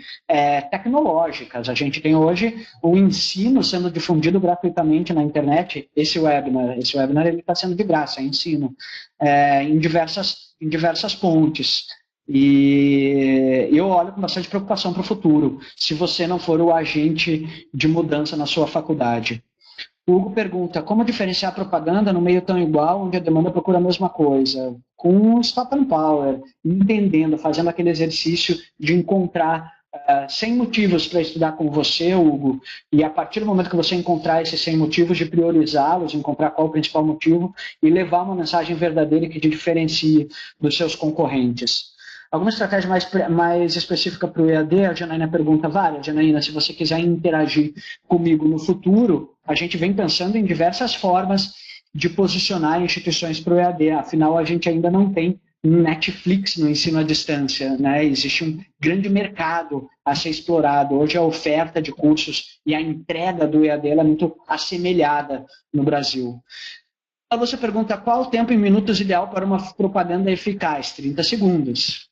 A: tecnológicas. A gente tem hoje o ensino sendo difundido gratuitamente na internet. Esse webinar ele está sendo de graça, é ensino, em diversas pontes. E eu olho com bastante preocupação para o futuro, se você não for o agente de mudança na sua faculdade. O Hugo pergunta, como diferenciar propaganda no meio tão igual, onde a demanda procura a mesma coisa? Com Stop and Power, entendendo, fazendo aquele exercício de encontrar 100 motivos para estudar com você, Hugo, e a partir do momento que você encontrar esses 100 motivos, de priorizá-los, encontrar qual o principal motivo e levar uma mensagem verdadeira que te diferencie dos seus concorrentes. Alguma estratégia mais específica para o EAD? A Janaína pergunta, vale, Janaína, se você quiser interagir comigo no futuro, a gente vem pensando em diversas formas de posicionar instituições para o EAD, afinal a gente ainda não tem Netflix no ensino à distância, né? Existe um grande mercado a ser explorado. Hoje a oferta de cursos e a entrega do EAD é muito assemelhada no Brasil. Você pergunta qual o tempo em minutos ideal para uma propaganda eficaz? 30 segundos.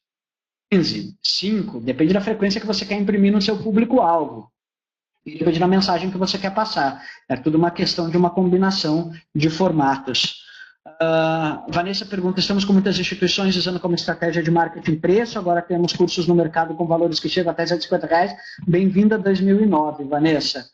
A: 15, 5, depende da frequência que você quer imprimir no seu público-alvo. E depende da mensagem que você quer passar. É tudo uma questão de uma combinação de formatos. Vanessa pergunta, estamos com muitas instituições usando como estratégia de marketing preço, agora temos cursos no mercado com valores que chegam até R$150. Bem-vinda a 2009, Vanessa.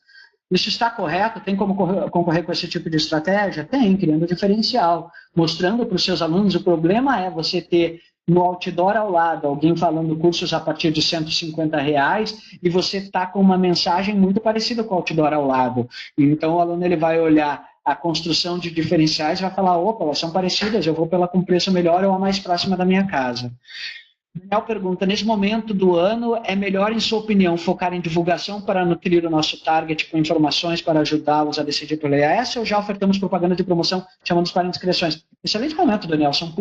A: Isso está correto? Tem como concorrer com esse tipo de estratégia? Tem, criando diferencial, mostrando para os seus alunos. O problema é você ter no outdoor ao lado alguém falando cursos a partir de R$150 e você está com uma mensagem muito parecida com o outdoor ao lado. Então o aluno ele vai olhar a construção de diferenciais e vai falar, opa, elas são parecidas, eu vou pela com preço melhor ou a mais próxima da minha casa. Daniel pergunta, nesse momento do ano, é melhor, em sua opinião, focar em divulgação para nutrir o nosso target com informações para ajudá-los a decidir pelo EAS ou já ofertamos propaganda de promoção chamando para inscrições? Excelente momento, Daniel. São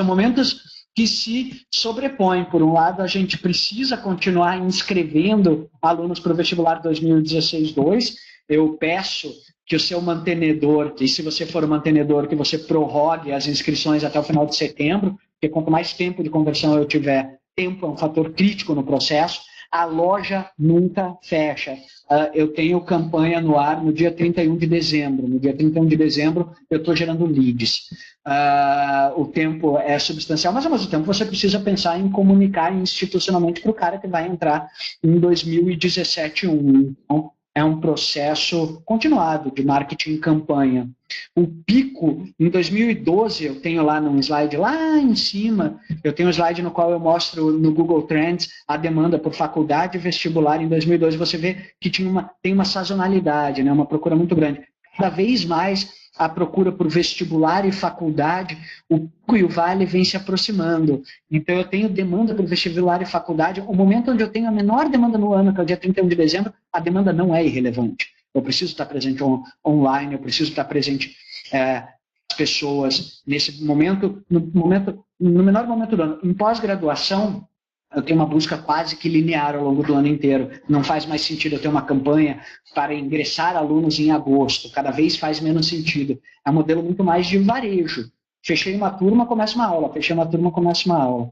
A: momentos que se sobrepõem. Por um lado, a gente precisa continuar inscrevendo alunos para o vestibular 2016-2. Eu peço que o seu mantenedor, e se você for mantenedor, que você prorrogue as inscrições até o final de setembro, porque quanto mais tempo de conversão eu tiver, tempo é um fator crítico no processo. A loja nunca fecha. Eu tenho campanha no ar no dia 31 de dezembro. No dia 31 de dezembro, eu estou gerando leads. O tempo é substancial, mas ao mesmo tempo você precisa pensar em comunicar institucionalmente para o cara que vai entrar em 2017-1. Então, é um processo continuado de marketing em campanha. O pico, em 2012, eu tenho lá num slide lá em cima, eu tenho um slide no qual eu mostro no Google Trends a demanda por faculdade e vestibular em 2012. Você vê que tem uma sazonalidade, né, uma procura muito grande. Cada vez mais a procura por vestibular e faculdade, o pico e o vale vem se aproximando. Então, eu tenho demanda por vestibular e faculdade. O momento onde eu tenho a menor demanda no ano, que é o dia 31 de dezembro, a demanda não é irrelevante. Eu preciso estar presente online, eu preciso estar presente as pessoas nesse momento, no menor momento do ano. Em pós-graduação, eu tenho uma busca quase que linear ao longo do ano inteiro. Não faz mais sentido eu ter uma campanha para ingressar alunos em agosto. Cada vez faz menos sentido. É um modelo muito mais de varejo. Fechei uma turma, começa uma aula. Fechei uma turma, começa uma aula.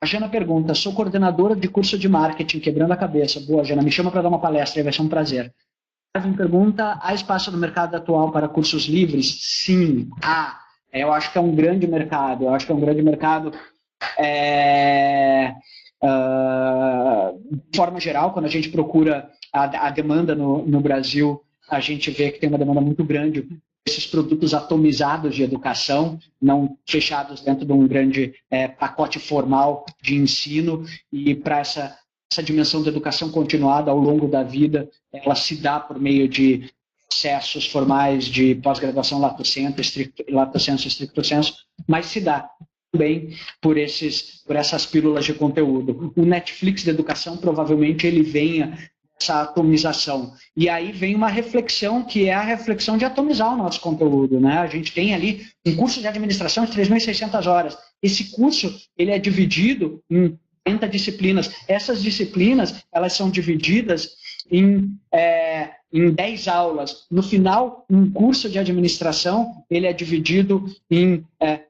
A: A Jana pergunta, sou coordenadora de curso de marketing, quebrando a cabeça. Boa, Jana, me chama para dar uma palestra, aí vai ser um prazer. Kevin pergunta, há espaço no mercado atual para cursos livres? Sim, há. Eu acho que é um grande mercado. De forma geral, quando a gente procura a demanda no Brasil, a gente vê que tem uma demanda muito grande desses produtos atomizados de educação, não fechados dentro de um grande pacote formal de ensino, e para essa dimensão da educação continuada ao longo da vida, ela se dá por meio de processos formais de pós-graduação lato sensu, stricto sensu, mas se dá também por essas pílulas de conteúdo. O Netflix da educação provavelmente ele venha essa atomização. E aí vem uma reflexão que é a reflexão de atomizar o nosso conteúdo, né? A gente tem ali um curso de administração de 3.600 horas. Esse curso ele é dividido em 30 disciplinas. Essas disciplinas elas são divididas em em 10 aulas. No final, um curso de administração, ele é dividido em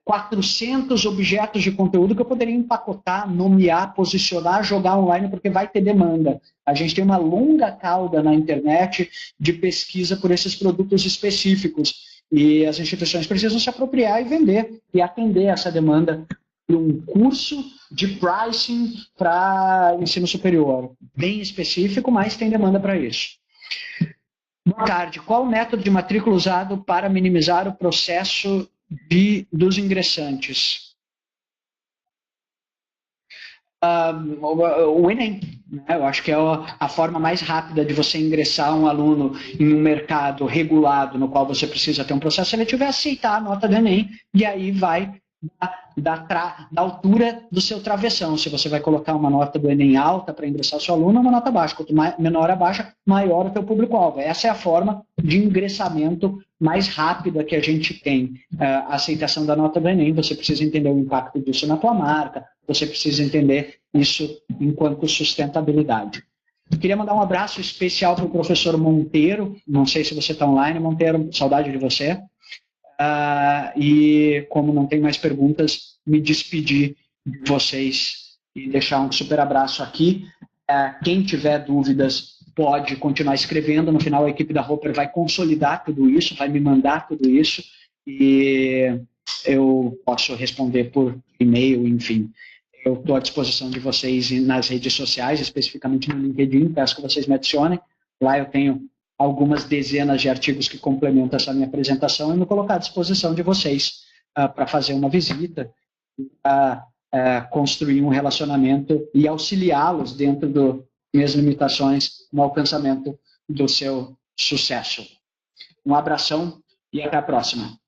A: 400 objetos de conteúdo que eu poderia empacotar, nomear, posicionar, jogar online, porque vai ter demanda. A gente tem uma longa cauda na internet de pesquisa por esses produtos específicos. E as instituições precisam se apropriar e vender, e atender essa demanda de um curso de pricing para ensino superior. Bem específico, mas tem demanda para isso. Boa tarde. Qual o método de matrícula usado para minimizar o processo dos ingressantes? O Enem, né? Eu acho que é a forma mais rápida de você ingressar um aluno em um mercado regulado, no qual você precisa ter um processo seletivo, é aceitar a nota do Enem, e aí vai da altura do seu travessão. Se você vai colocar uma nota do Enem alta para ingressar o seu aluno, uma nota baixa. Quanto menor a baixa, maior o teu público-alvo. Essa é a forma de ingressamento mais rápida que a gente tem. A aceitação da nota do Enem, você precisa entender o impacto disso na tua marca, você precisa entender isso enquanto sustentabilidade. Eu queria mandar um abraço especial para o professor Monteiro, não sei se você está online, Monteiro, saudade de você. E como não tem mais perguntas, me despedir de vocês e deixar um super abraço aqui. Quem tiver dúvidas pode continuar escrevendo, no final a equipe da Roper vai consolidar tudo isso, vai me mandar tudo isso e eu posso responder por e-mail, enfim. Eu estou à disposição de vocês nas redes sociais, especificamente no LinkedIn, peço que vocês me adicionem. Lá eu tenho algumas dezenas de artigos que complementam essa minha apresentação e me colocar à disposição de vocês para fazer uma visita, para construir um relacionamento e auxiliá-los dentro das minhas limitações no alcançamento do seu sucesso. Um abração e até a próxima.